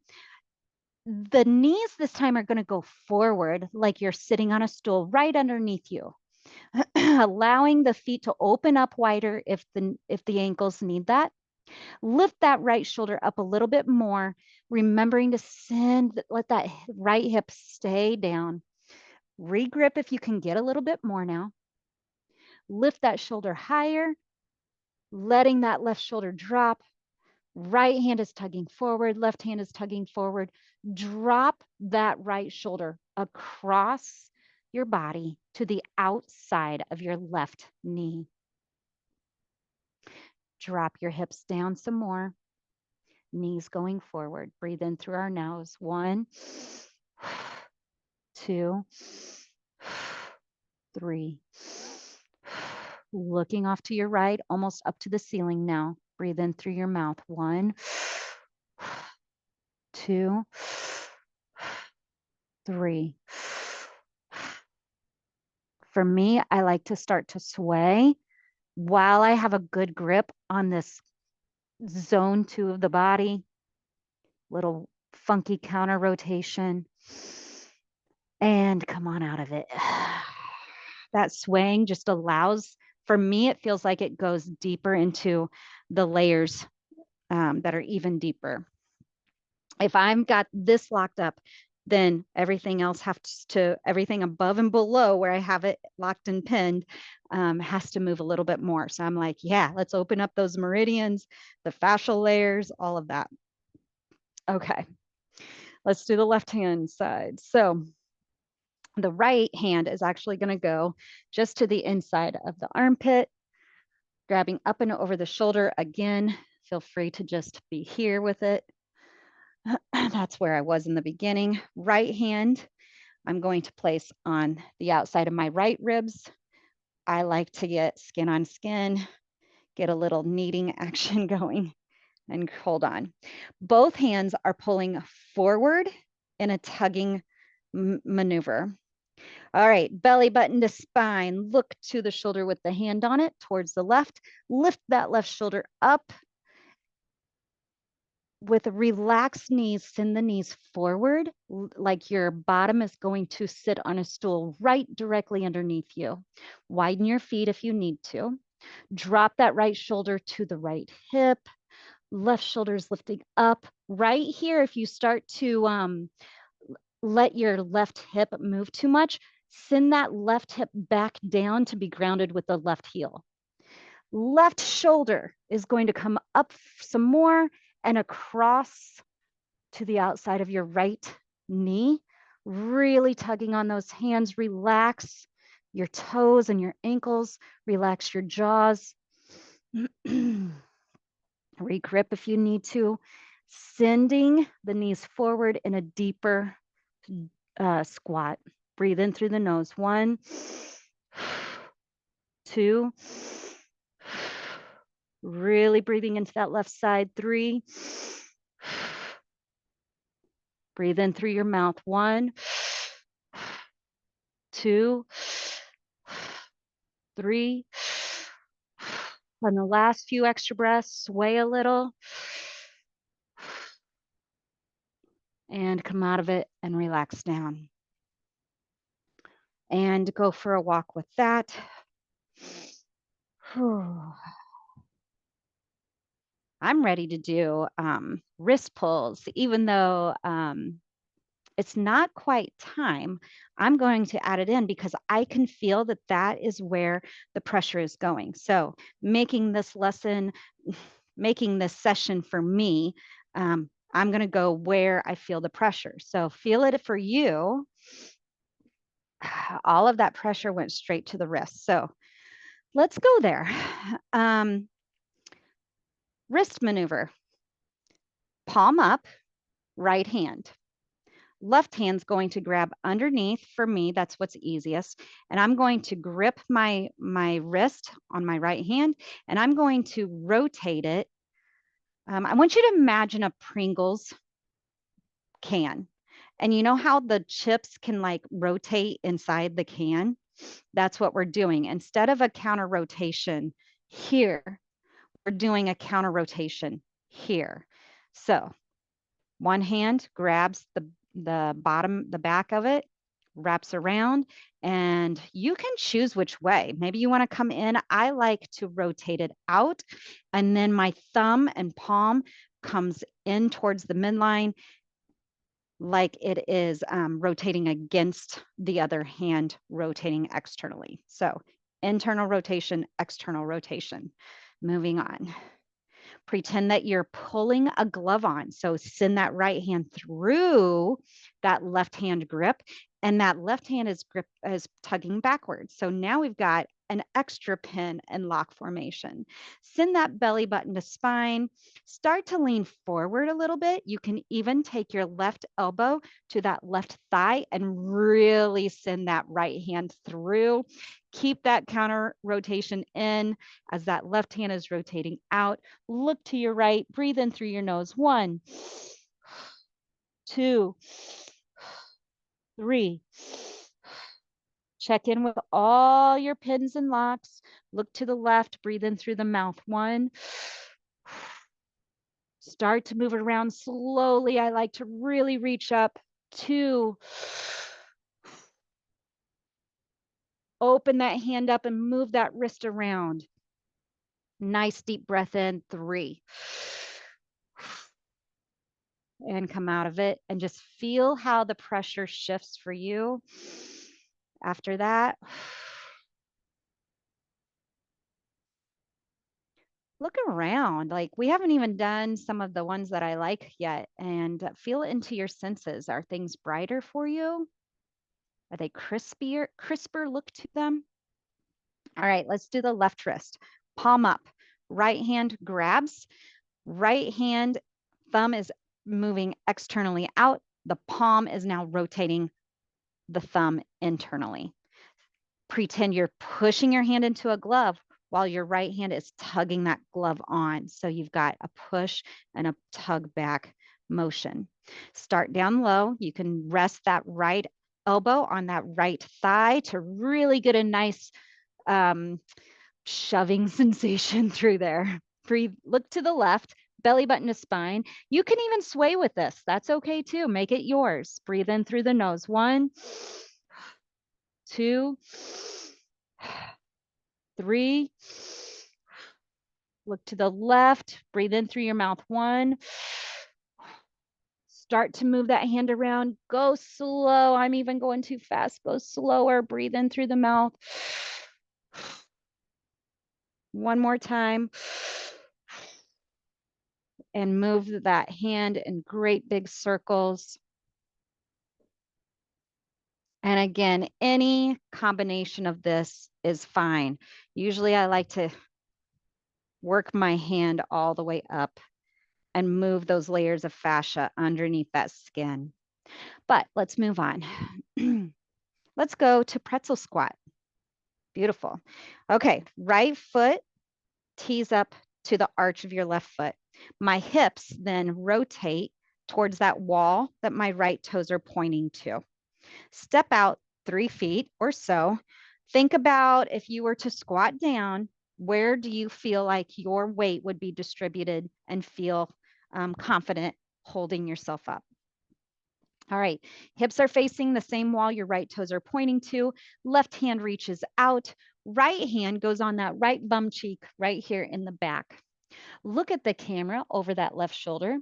The knees this time are going to go forward like you're sitting on a stool right underneath you, allowing the feet to open up wider if the ankles need that. Lift that right shoulder up a little bit more, remembering to let that right hip stay down. Regrip if you can get a little bit more now. Lift that shoulder higher, letting that left shoulder drop. Right hand is tugging forward, left hand is tugging forward. Drop that right shoulder across your body to the outside of your left knee. Drop your hips down some more. Knees going forward. Breathe in through our nose. 1, 2, 3. Looking off to your right, almost up to the ceiling now. Breathe in through your mouth. 1, 2, 3. For me, I like to start to sway while I have a good grip on this zone 2 of the body. Little funky counter rotation. And come on out of it. That swaying just allows, for me, it feels like it goes deeper into the layers that are even deeper. If I've got this locked up, then everything else everything above and below where I have it locked and pinned has to move a little bit more. So I'm like, yeah, let's open up those meridians, the fascial layers, all of that. Okay, let's do the left hand side. So the right hand is actually going to go just to the inside of the armpit, grabbing up and over the shoulder. Again, feel free to just be here with it. That's where I was in the beginning. Right hand, I'm going to place on the outside of my right ribs. I like to get skin on skin, get a little kneading action going, and hold on. Both hands are pulling forward in a tugging maneuver. All right, belly button to spine. Look to the shoulder with the hand on it towards the left. Lift that left shoulder up. With relaxed knees, send the knees forward like your bottom is going to sit on a stool right directly underneath you. Widen your feet if you need to. Drop that right shoulder to the right hip. Left shoulder is lifting up. Right here, if you start to let your left hip move too much, send that left hip back down to be grounded with the left heel. Left shoulder is going to come up some more and across to the outside of your right knee, really tugging on those hands. Relax your toes and your ankles, relax your jaws. Regrip if you need to. Sending the knees forward in a deeper squat. Breathe in through the nose. 1, 2. Really breathing into that left side. 3. Breathe in through your mouth. 1, 2, 3. On the last few extra breaths, sway a little and come out of it and relax down. And go for a walk with that. I'm ready to do wrist pulls, even though it's not quite time. I'm going to add it in because I can feel that that is where the pressure is going. So making this lesson, making this session for me, I'm going to go where I feel the pressure. So feel it for you. All of that pressure went straight to the wrist. So let's go there. Wrist maneuver. Palm up, right hand. Left hand's going to grab underneath for me. That's what's easiest. And I'm going to grip my wrist on my right hand, and I'm going to rotate it. I want you to imagine a Pringles can. And you know how the chips can like rotate inside the can? That's what we're doing. Instead of a counter rotation here, we're doing a counter rotation here. So one hand grabs the bottom, the back of it, wraps around, and you can choose which way. Maybe you want to come in. I like to rotate it out, and then my thumb and palm comes in towards the midline like it is rotating against the other hand, rotating externally. So internal rotation, external rotation. Moving on. Pretend that you're pulling a glove on. So send that right hand through that left hand grip, and that left hand is tugging backwards. So now we've got an extra pin and lock formation. Send that belly button to spine. Start to lean forward a little bit. You can even take your left elbow to that left thigh and really send that right hand through. Keep that counter rotation in as that left hand is rotating out. Look to your right, breathe in through your nose. 1, 2, 3. Check in with all your pins and locks. Look to the left, breathe in through the mouth. 1. Start to move it around slowly. I like to really reach up. 2. Open that hand up and move that wrist around. Nice deep breath in. 3. And come out of it and just feel how the pressure shifts for you. After that, look around. Like we haven't even done some of the ones that I like yet, and feel it into your senses. Are things brighter for you? Are they crisper look to them? All right, let's do the left wrist. Palm up, right hand grabs, right hand thumb is moving externally out. The palm is now rotating the thumb internally. Pretend you're pushing your hand into a glove while your right hand is tugging that glove on. So you've got a push and a tug back motion. Start down low. You can rest that right elbow on that right thigh to really get a nice shoving sensation through there. Breathe, look to the left, belly button to spine. You can even sway with this. That's okay too. Make it yours. Breathe in through the nose. 1, 2, 3. Look to the left. Breathe in through your mouth. 1. Start to move that hand around. Go slow. I'm even going too fast. Go slower. Breathe in through the mouth. One more time. And move that hand in great big circles. And again, any combination of this is fine. Usually I like to work my hand all the way up and move those layers of fascia underneath that skin. But let's move on. Let's go to pretzel squat. Beautiful. Okay, right foot tees up to the arch of your left foot. My hips then rotate towards that wall that my right toes are pointing to. Step out 3 feet or so. Think about if you were to squat down, where do you feel like your weight would be distributed and feel confident holding yourself up? All right, hips are facing the same wall your right toes are pointing to. Left hand reaches out. Right hand goes on that right bum cheek right here in the back. Look at the camera over that left shoulder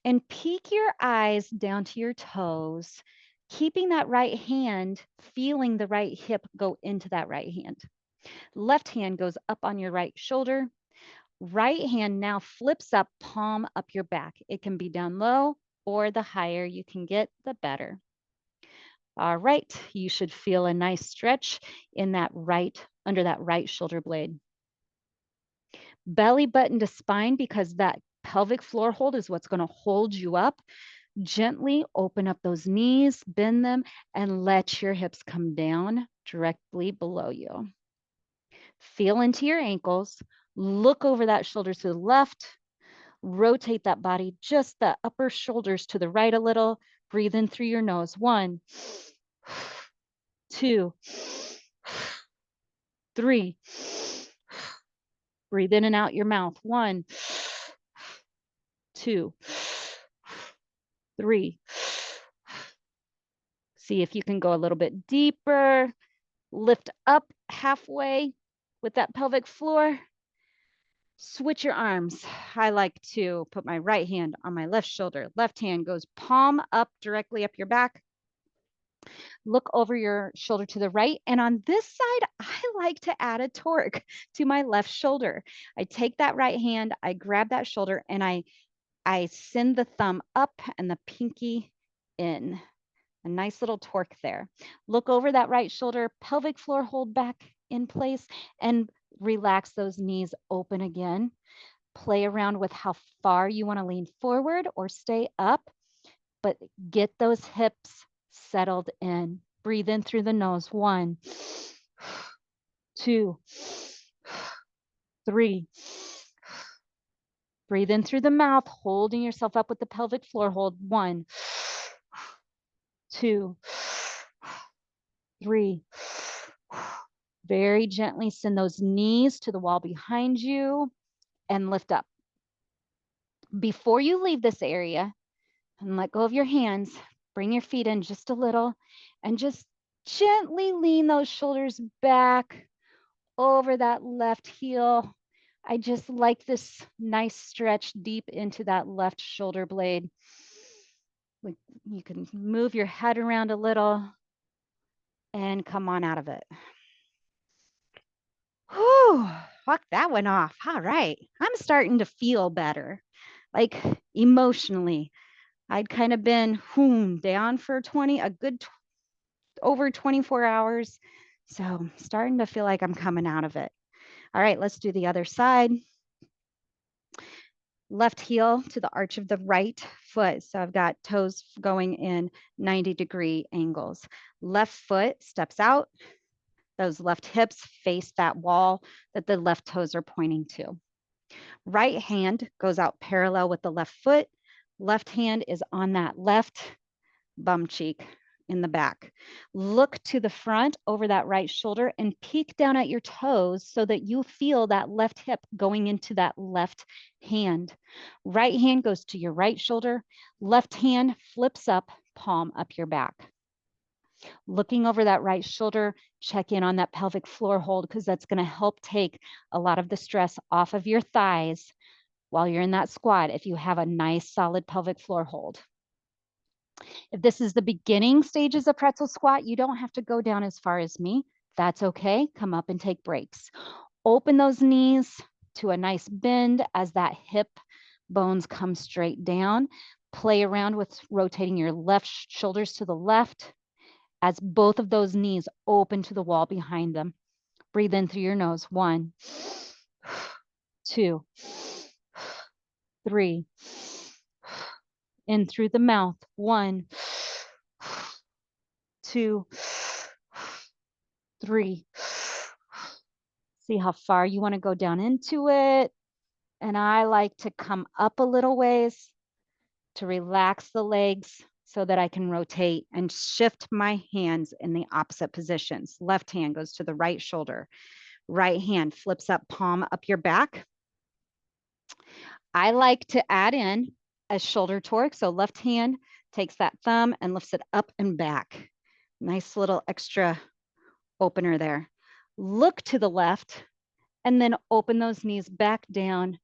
and peek your eyes down to your toes, keeping that right hand, feeling the right hip go into that right hand. Left hand goes up on your right shoulder. Right hand now flips up, palm up your back. It can be down low or the higher you can get, the better. All right, you should feel a nice stretch in that right, under that right shoulder blade. Belly button to spine, because that pelvic floor hold is what's going to hold you up. Gently open up those knees, bend them, and let your hips come down directly below you. Feel into your ankles. Look over that shoulder to the left. Rotate that body, just the upper shoulders to the right a little. Breathe in through your nose. 1, 2, 3. Breathe in and out your mouth. 1, 2, 3. See if you can go a little bit deeper. Lift up halfway with that pelvic floor. Switch your arms. I like to put my right hand on my left shoulder. Left hand goes palm up directly up your back. Look over your shoulder to the right. And on this side, I like to add a torque to my left shoulder. I take that right hand, I grab that shoulder, and I send the thumb up and the pinky in. A nice little torque there. Look over that right shoulder, pelvic floor hold back in place, and relax those knees open again. Play around with how far you want to lean forward or stay up, but get those hips settled in. Breathe in through the nose. 1, 2, 3. Breathe in through the mouth, holding yourself up with the pelvic floor hold. 1, 2, 3. Very gently send those knees to the wall behind you and lift up. Before you leave this area and let go of your hands, bring your feet in just a little and just gently lean those shoulders back over that left heel. I just like this nice stretch deep into that left shoulder blade. You can move your head around a little and come on out of it. Whew, fuck that one off. All right. I'm starting to feel better, like emotionally. I'd kind of been down for a good over 24 hours. So I'm starting to feel like I'm coming out of it. All right, let's do the other side. Left heel to the arch of the right foot. So I've got toes going in 90-degree angles. Left foot steps out. Those left hips face that wall that the left toes are pointing to. Right hand goes out parallel with the left foot. Left hand is on that left bum cheek in the back. Look to the front over that right shoulder and peek down at your toes so that you feel that left hip going into that left hand. Right hand goes to your right shoulder. Left hand flips up, palm up your back. Looking over that right shoulder, check in on that pelvic floor hold because that's going to help take a lot of the stress off of your thighs while you're in that squat if you have a nice solid pelvic floor hold. If this is the beginning stages of pretzel squat, you don't have to go down as far as me. That's okay. Come up and take breaks. Open those knees to a nice bend as that hip bones come straight down. Play around with rotating your left shoulders to the left as both of those knees open to the wall behind them. Breathe in through your nose. 1, 2, 3. In through the mouth. 1, 2, 3. See how far you want to go down into it. And I like to come up a little ways to relax the legs so that I can rotate and shift my hands in the opposite positions. Left hand goes to the right shoulder. Right hand flips up, palm up your back. I like to add in a shoulder torque. So left hand takes that thumb and lifts it up and back. Nice little extra opener there. Look to the left and then open those knees back down,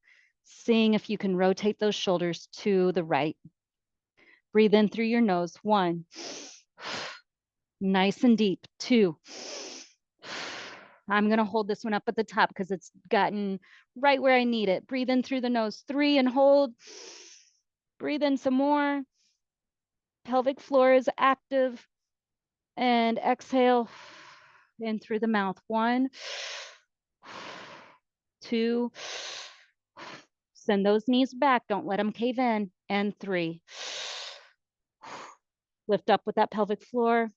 seeing if you can rotate those shoulders to the right. Breathe in through your nose. 1, nice and deep. 2. I'm going to hold this one up at the top because it's gotten right where I need it. Breathe in through the nose. 3 and hold. Breathe in some more. Pelvic floor is active. And exhale in through the mouth. 1, 2. Send those knees back. Don't let them cave in. And 3. Lift up with that pelvic floor.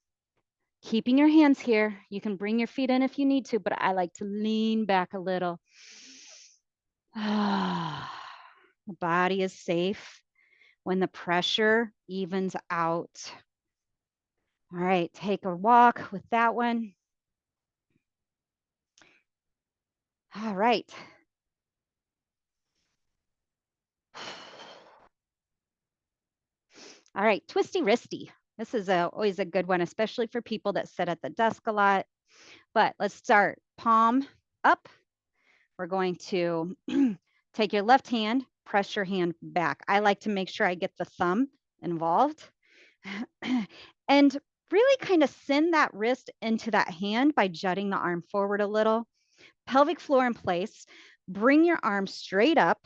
Keeping your hands here. You can bring your feet in if you need to, but I like to lean back a little. The body is safe when the pressure evens out. All right, take a walk with that one. All right. All right, twisty wristy. This is always a good one, especially for people that sit at the desk a lot. But let's start palm up. We're going to take your left hand, press your hand back. I like to make sure I get the thumb involved and really kind of send that wrist into that hand by jutting the arm forward a little. Pelvic floor in place. Bring your arm straight up.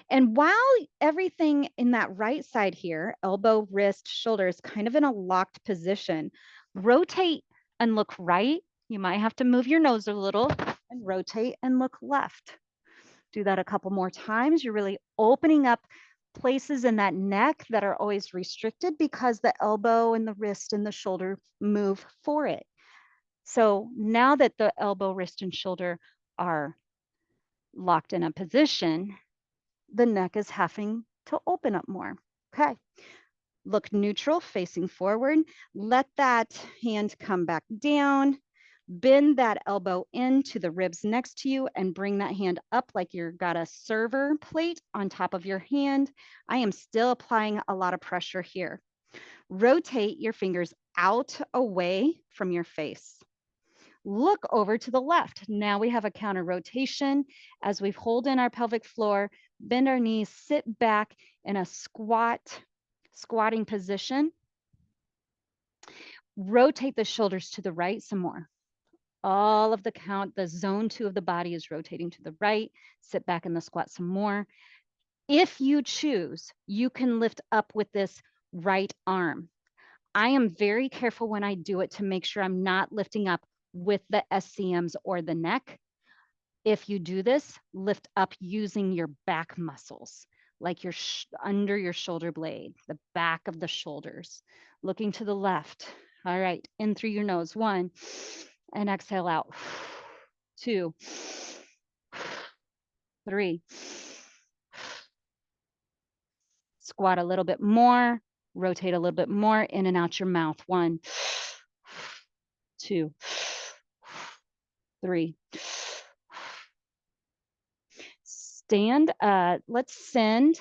And while everything in that right side here, elbow, wrist, shoulder, is kind of in a locked position, rotate and look right. You might have to move your nose a little and rotate and look left. Do that a couple more times. You're really opening up places in that neck that are always restricted because the elbow and the wrist and the shoulder move for it. So now that the elbow, wrist, and shoulder are locked in a position, the neck is having to open up more. Okay. Look neutral, facing forward. Let that hand come back down. Bend that elbow into the ribs next to you and bring that hand up like you've got a server plate on top of your hand. I am still applying a lot of pressure here. Rotate your fingers out away from your face. Look over to the left. Now we have a counter rotation as we hold in our pelvic floor, bend our knees, sit back in a squatting position. Rotate the shoulders to the right some more. All of the count, the zone 2 of the body is rotating to the right. Sit back in the squat some more. If you choose, you can lift up with this right arm. I am very careful when I do it to make sure I'm not lifting up with the SCMs or the neck. If you do this, lift up using your back muscles, like your under your shoulder blade, the back of the shoulders, looking to the left. All right, in through your nose, 1, and exhale out, 2, 3. Squat a little bit more, rotate a little bit more, in and out your mouth, 1, 2, 3. Stand, let's send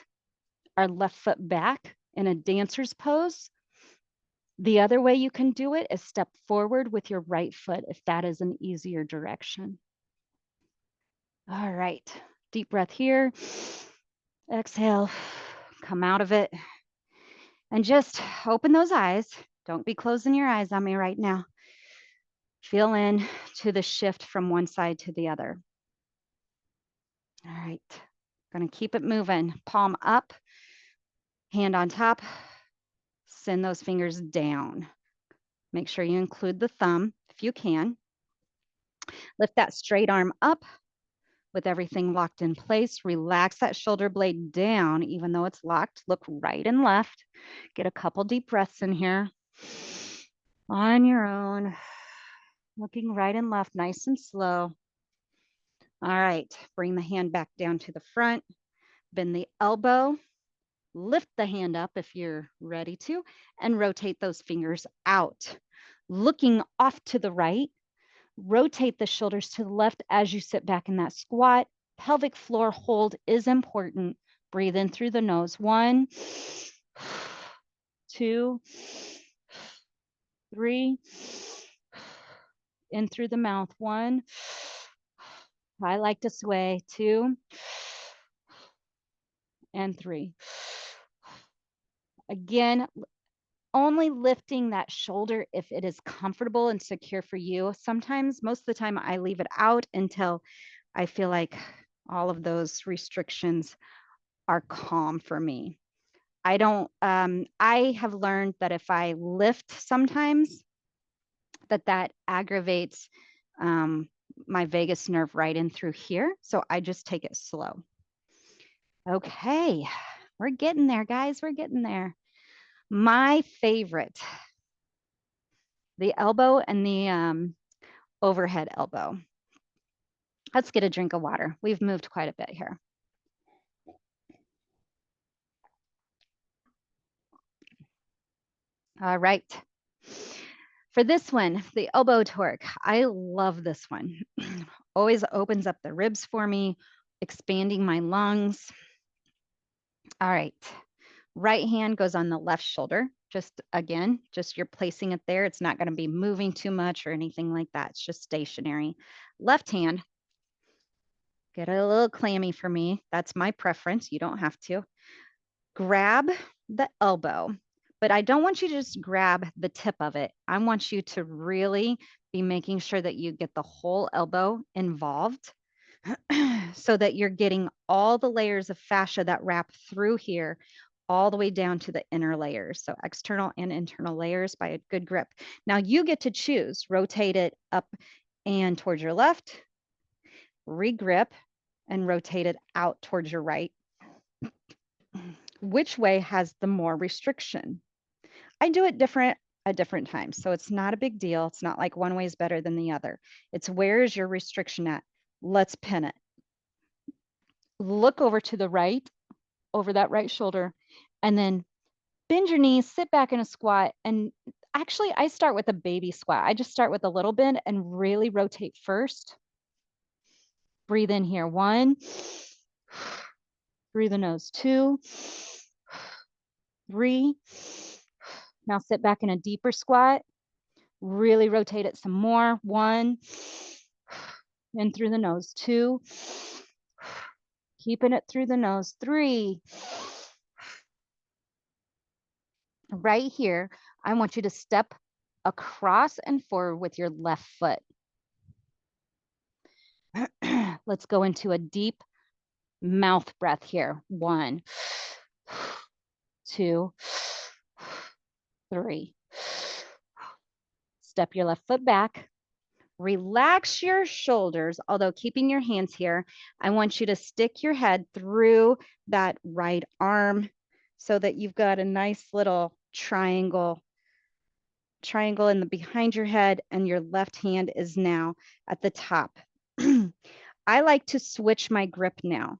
our left foot back in a dancer's pose. The other way you can do it is step forward with your right foot if that is an easier direction. All right, deep breath here. Exhale, come out of it. And just open those eyes. Don't be closing your eyes on me right now. Feel in to the shift from one side to the other. All right, gonna keep it moving. Palm up, hand on top. Send those fingers down. Make sure you include the thumb if you can. Lift that straight arm up with everything locked in place. Relax that shoulder blade down, even though it's locked. Look right and left. Get a couple deep breaths in here. On your own. Looking right and left, nice and slow. All right, bring the hand back down to the front. Bend the elbow. Lift the hand up if you're ready to, and rotate those fingers out. Looking off to the right, rotate the shoulders to the left as you sit back in that squat. Pelvic floor hold is important. Breathe in through the nose. 1, 2, 3. In through the mouth. 1. I like to sway. 2 and 3. Again, only lifting that shoulder if it is comfortable and secure for you. Sometimes, most of the time, I leave it out until I feel like all of those restrictions are calm for me. I have learned that if I lift sometimes, that aggravates my vagus nerve right in through here. So I just take it slow. Okay, we're getting there, guys. We're getting there. My favorite, the elbow and the overhead elbow. Let's get a drink of water. We've moved quite a bit here. All right. For this one, the elbow torque, I love this one. Always opens up the ribs for me, expanding my lungs. All right. Right hand goes on the left shoulder. Just again, just you're placing it there. It's not going to be moving too much or anything like that. It's just stationary. Left hand, get a little clammy for me. That's my preference. You don't have to. Grab the elbow, but I don't want you to just grab the tip of it. I want you to really be making sure that you get the whole elbow involved so that you're getting all the layers of fascia that wrap through here all the way down to the inner layers. So external and internal layers by a good grip. Now you get to choose, rotate it up and towards your left, regrip, and rotate it out towards your right. Which way has the more restriction? I do it different at different times. So it's not a big deal. It's not like one way is better than the other. It's where is your restriction at? Let's pin it. Look over to the right, over that right shoulder, and then bend your knees, sit back in a squat. And actually, I start with a baby squat. I just start with a little bend and really rotate first. Breathe in here. 1. Through the nose. 2. 3. Now sit back in a deeper squat. Really rotate it some more. 1. In through the nose. 2. Keeping it through the nose. 3. Right here, I want you to step across and forward with your left foot. Let's go into a deep mouth breath here. 1, 2, 3. Step your left foot back. Relax your shoulders, although keeping your hands here. I want you to stick your head through that right arm so that you've got a nice little triangle in the behind your head, and your left hand is now at the top. I like to switch my grip now.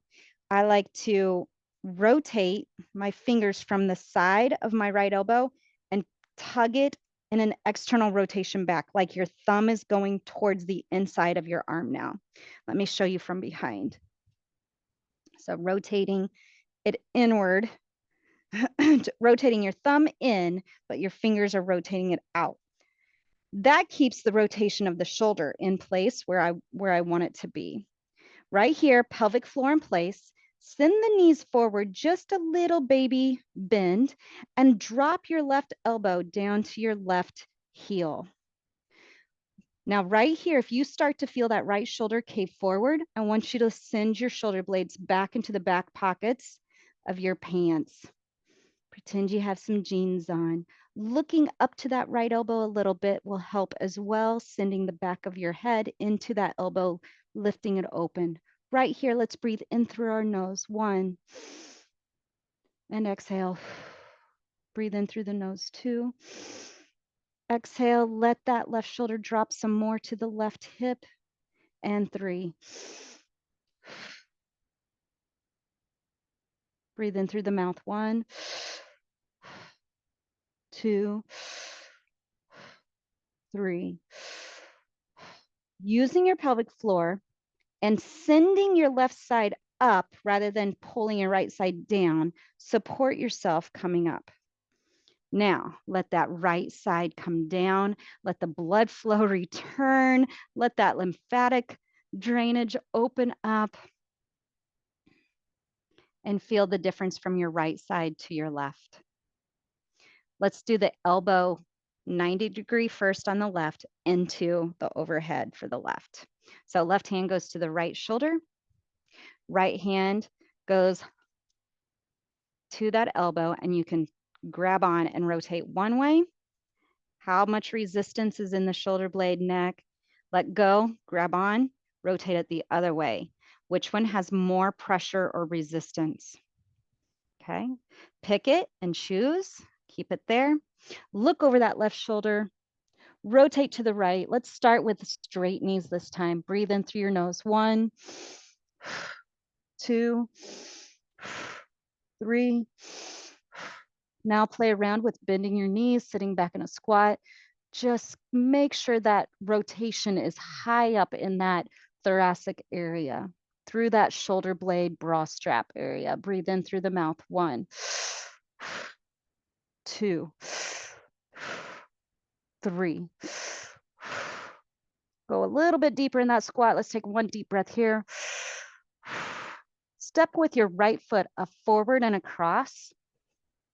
I like to rotate my fingers from the side of my right elbow and tug it in an external rotation back, like your thumb is going towards the inside of your arm now. Let me show you from behind. So rotating it inward, rotating your thumb in, but your fingers are rotating it out. That keeps the rotation of the shoulder in place where I want it to be. Right here, pelvic floor in place. Send the knees forward, just a little baby bend, and drop your left elbow down to your left heel. Now, right here, if you start to feel that right shoulder cave forward, I want you to send your shoulder blades back into the back pockets of your pants. Pretend you have some jeans on. Looking up to that right elbow a little bit will help as well, sending the back of your head into that elbow, lifting it open. Right here, let's breathe in through our nose. 1. And exhale. Breathe in through the nose. 2. Exhale, let that left shoulder drop some more to the left hip. And 3. Breathe in through the mouth. 1, 2, 3. Using your pelvic floor and sending your left side up rather than pulling your right side down, support yourself coming up. Now, let that right side come down. Let the blood flow return. Let that lymphatic drainage open up. And feel the difference from your right side to your left. Let's do the elbow 90-degree first on the left into the overhead for the left. So left hand goes to the right shoulder. Right hand goes to that elbow, and you can grab on and rotate one way. How much resistance is in the shoulder blade, neck? Let go, grab on, rotate it the other way. Which one has more pressure or resistance? Okay, pick it and choose, keep it there. Look over that left shoulder, rotate to the right. Let's start with straight knees this time. Breathe in through your nose. 1, 2, 3. Now play around with bending your knees, sitting back in a squat. Just make sure that rotation is high up in that thoracic area, through that shoulder blade bra strap area. Breathe in through the mouth. 1, 2, 3. Go a little bit deeper in that squat. Let's take one deep breath here. Step with your right foot up forward and across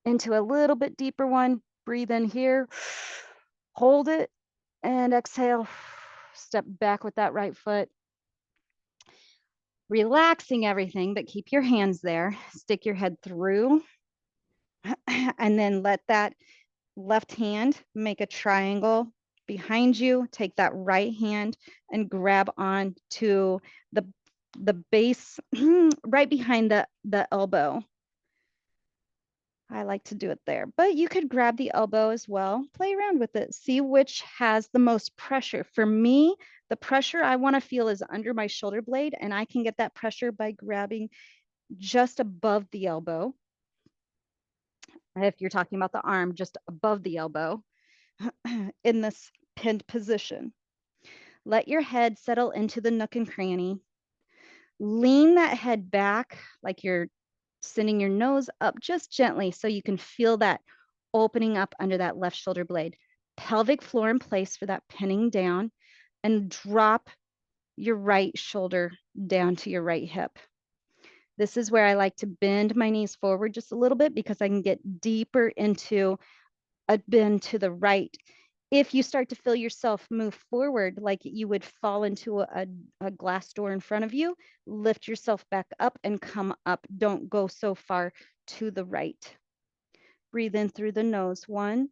into a little bit deeper one. Breathe in here. Hold it and exhale. Step back with that right foot. Relaxing everything, but keep your hands there. Stick your head through. And then let that left hand make a triangle behind you. Take that right hand and grab on to the base right behind the elbow. I like to do it there, but you could grab the elbow as well. Play around with it. See which has the most pressure. For me, the pressure I want to feel is under my shoulder blade, and I can get that pressure by grabbing just above the elbow. If you're talking about the arm, just above the elbow in this pinned position. Let your head settle into the nook and cranny. Lean that head back like you're sending your nose up just gently so you can feel that opening up under that left shoulder blade. Pelvic floor in place for that pinning down, and drop your right shoulder down to your right hip. This is where I like to bend my knees forward just a little bit because I can get deeper into a bend to the right. If you start to feel yourself move forward like you would fall into a glass door in front of you, lift yourself back up and come up. Don't go so far to the right. Breathe in through the nose. 1,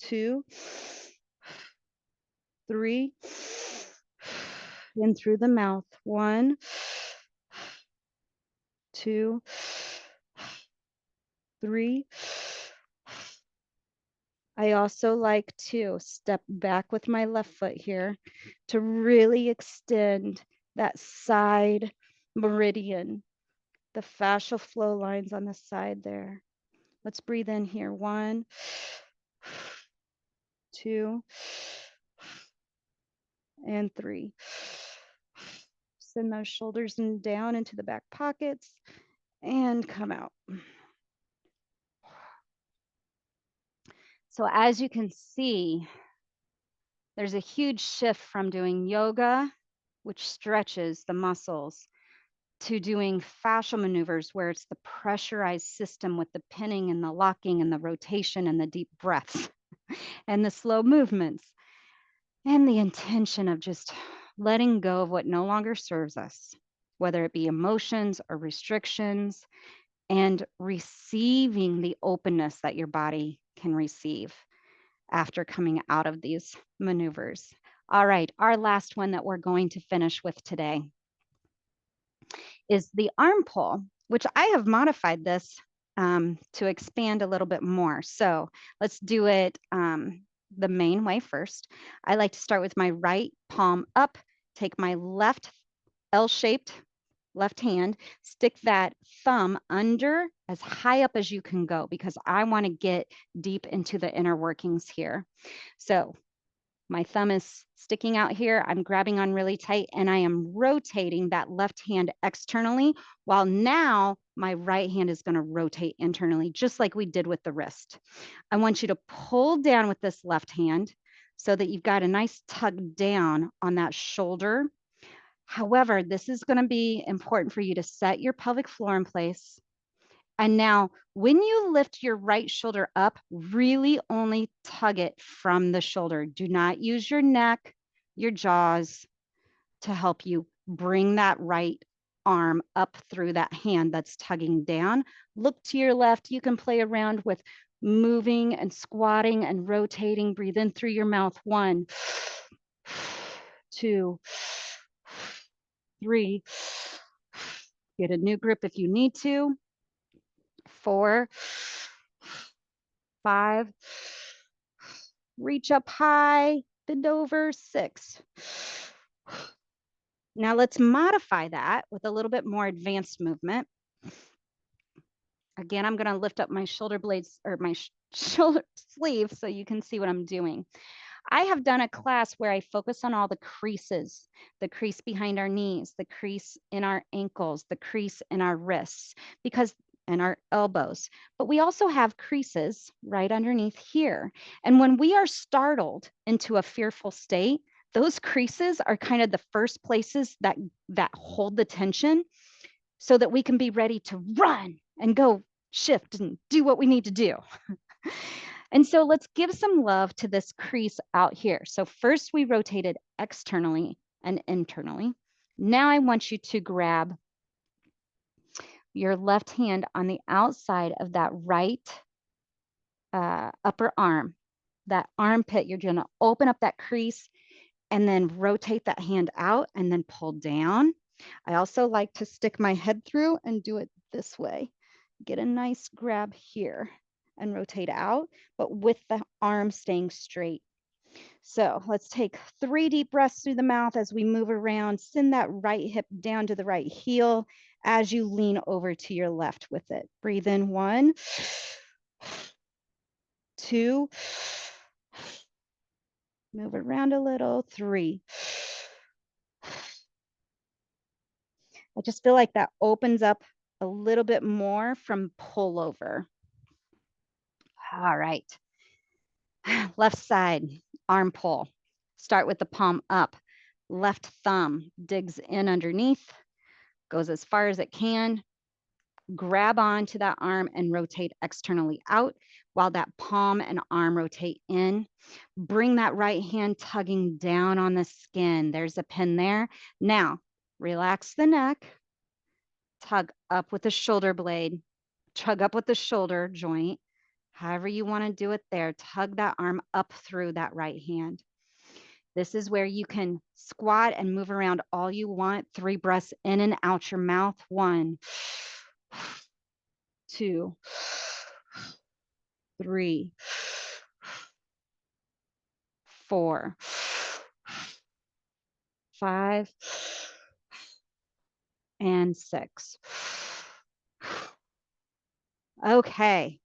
2, 3. In through the mouth. 1, 2, 3. I also like to step back with my left foot here to really extend that side meridian, the fascial flow lines on the side there. Let's breathe in here. 1, 2, and 3. Send those shoulders down into the back pockets and come out. So as you can see, there's a huge shift from doing yoga, which stretches the muscles, to doing fascial maneuvers where it's the pressurized system with the pinning and the locking and the rotation and the deep breaths and the slow movements and the intention of just letting go of what no longer serves us, whether it be emotions or restrictions, and receiving the openness that your body can receive after coming out of these maneuvers. All right, our last one that we're going to finish with today is the arm pull, which I have modified this to expand a little bit more. So let's do it the main way first. I like to start with my right palm up, take my left L-shaped left hand, stick that thumb under as high up as you can go because I want to get deep into the inner workings here. So my thumb is sticking out here. I'm grabbing on really tight and I am rotating that left hand externally while now my right hand is going to rotate internally, just like we did with the wrist. I want you to pull down with this left hand so that you've got a nice tug down on that shoulder. However, this is going to be important for you to set your pelvic floor in place. And now when you lift your right shoulder up, really only tug it from the shoulder. Do not use your neck, your jaws to help you bring that right arm up through that hand that's tugging down. Look to your left. You can play around with moving and squatting and rotating. Breathe in through your mouth. 1, 2, 3. Get a new grip if you need to. 4, 5. Reach up high, bend over. 6. Now let's modify that with a little bit more advanced movement. Again, I'm going to lift up my shoulder blades or my shoulder sleeve so you can see what I'm doing. I have done a class where I focus on all the creases, the crease behind our knees, the crease in our ankles, the crease in our wrists, and our elbows. But we also have creases right underneath here. And when we are startled into a fearful state, those creases are kind of the first places that hold the tension so that we can be ready to run and go shift and do what we need to do. And so let's give some love to this crease out here. So first we rotated externally and internally. Now I want you to grab your left hand on the outside of that right upper arm, that armpit. You're going to open up that crease and then rotate that hand out and then pull down. I also like to stick my head through and do it this way. Get a nice grab here and rotate out, but with the arm staying straight. So let's take 3 deep breaths through the mouth as we move around. Send that right hip down to the right heel as you lean over to your left with it. Breathe in. 1, 2, move around a little. 3. I just feel like that opens up a little bit more from pullover. All right. Left side, arm pull. Start with the palm up. Left thumb digs in underneath, goes as far as it can. Grab onto that arm and rotate externally out while that palm and arm rotate in. Bring that right hand tugging down on the skin. There's a pin there. Now, relax the neck. Tug up with the shoulder blade. Tug up with the shoulder joint. However you want to do it there. Tug that arm up through that right hand. This is where you can squat and move around all you want. 3 breaths in and out your mouth. 1, 2, 3, 4, 5, and 6. Okay.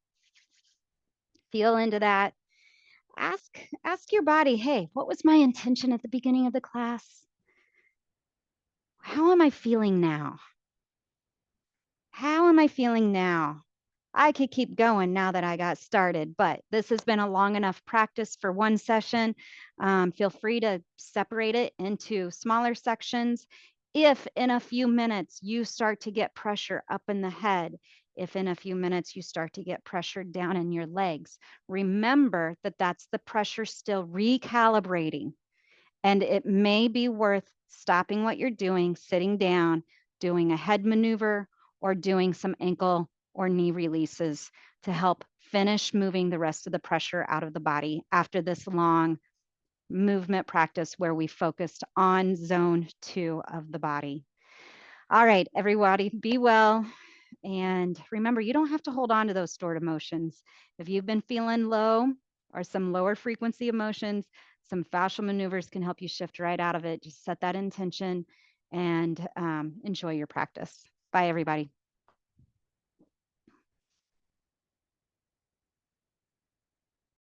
Feel into that. Ask your body, hey, what was my intention at the beginning of the class? How am I feeling now? How am I feeling now? I could keep going now that I got started, but this has been a long enough practice for one session. Feel free to separate it into smaller sections. If in a few minutes you start to get pressure up in the head, if in a few minutes you start to get pressure down in your legs, remember that that's the pressure still recalibrating. And it may be worth stopping what you're doing, sitting down, doing a head maneuver, or doing some ankle or knee releases to help finish moving the rest of the pressure out of the body after this long movement practice where we focused on zone 2 of the body. All right, everybody, be well. And remember, you don't have to hold on to those stored emotions. If you've been feeling low or some lower frequency emotions, some fascial maneuvers can help you shift right out of it. Just set that intention and enjoy your practice. Bye, everybody.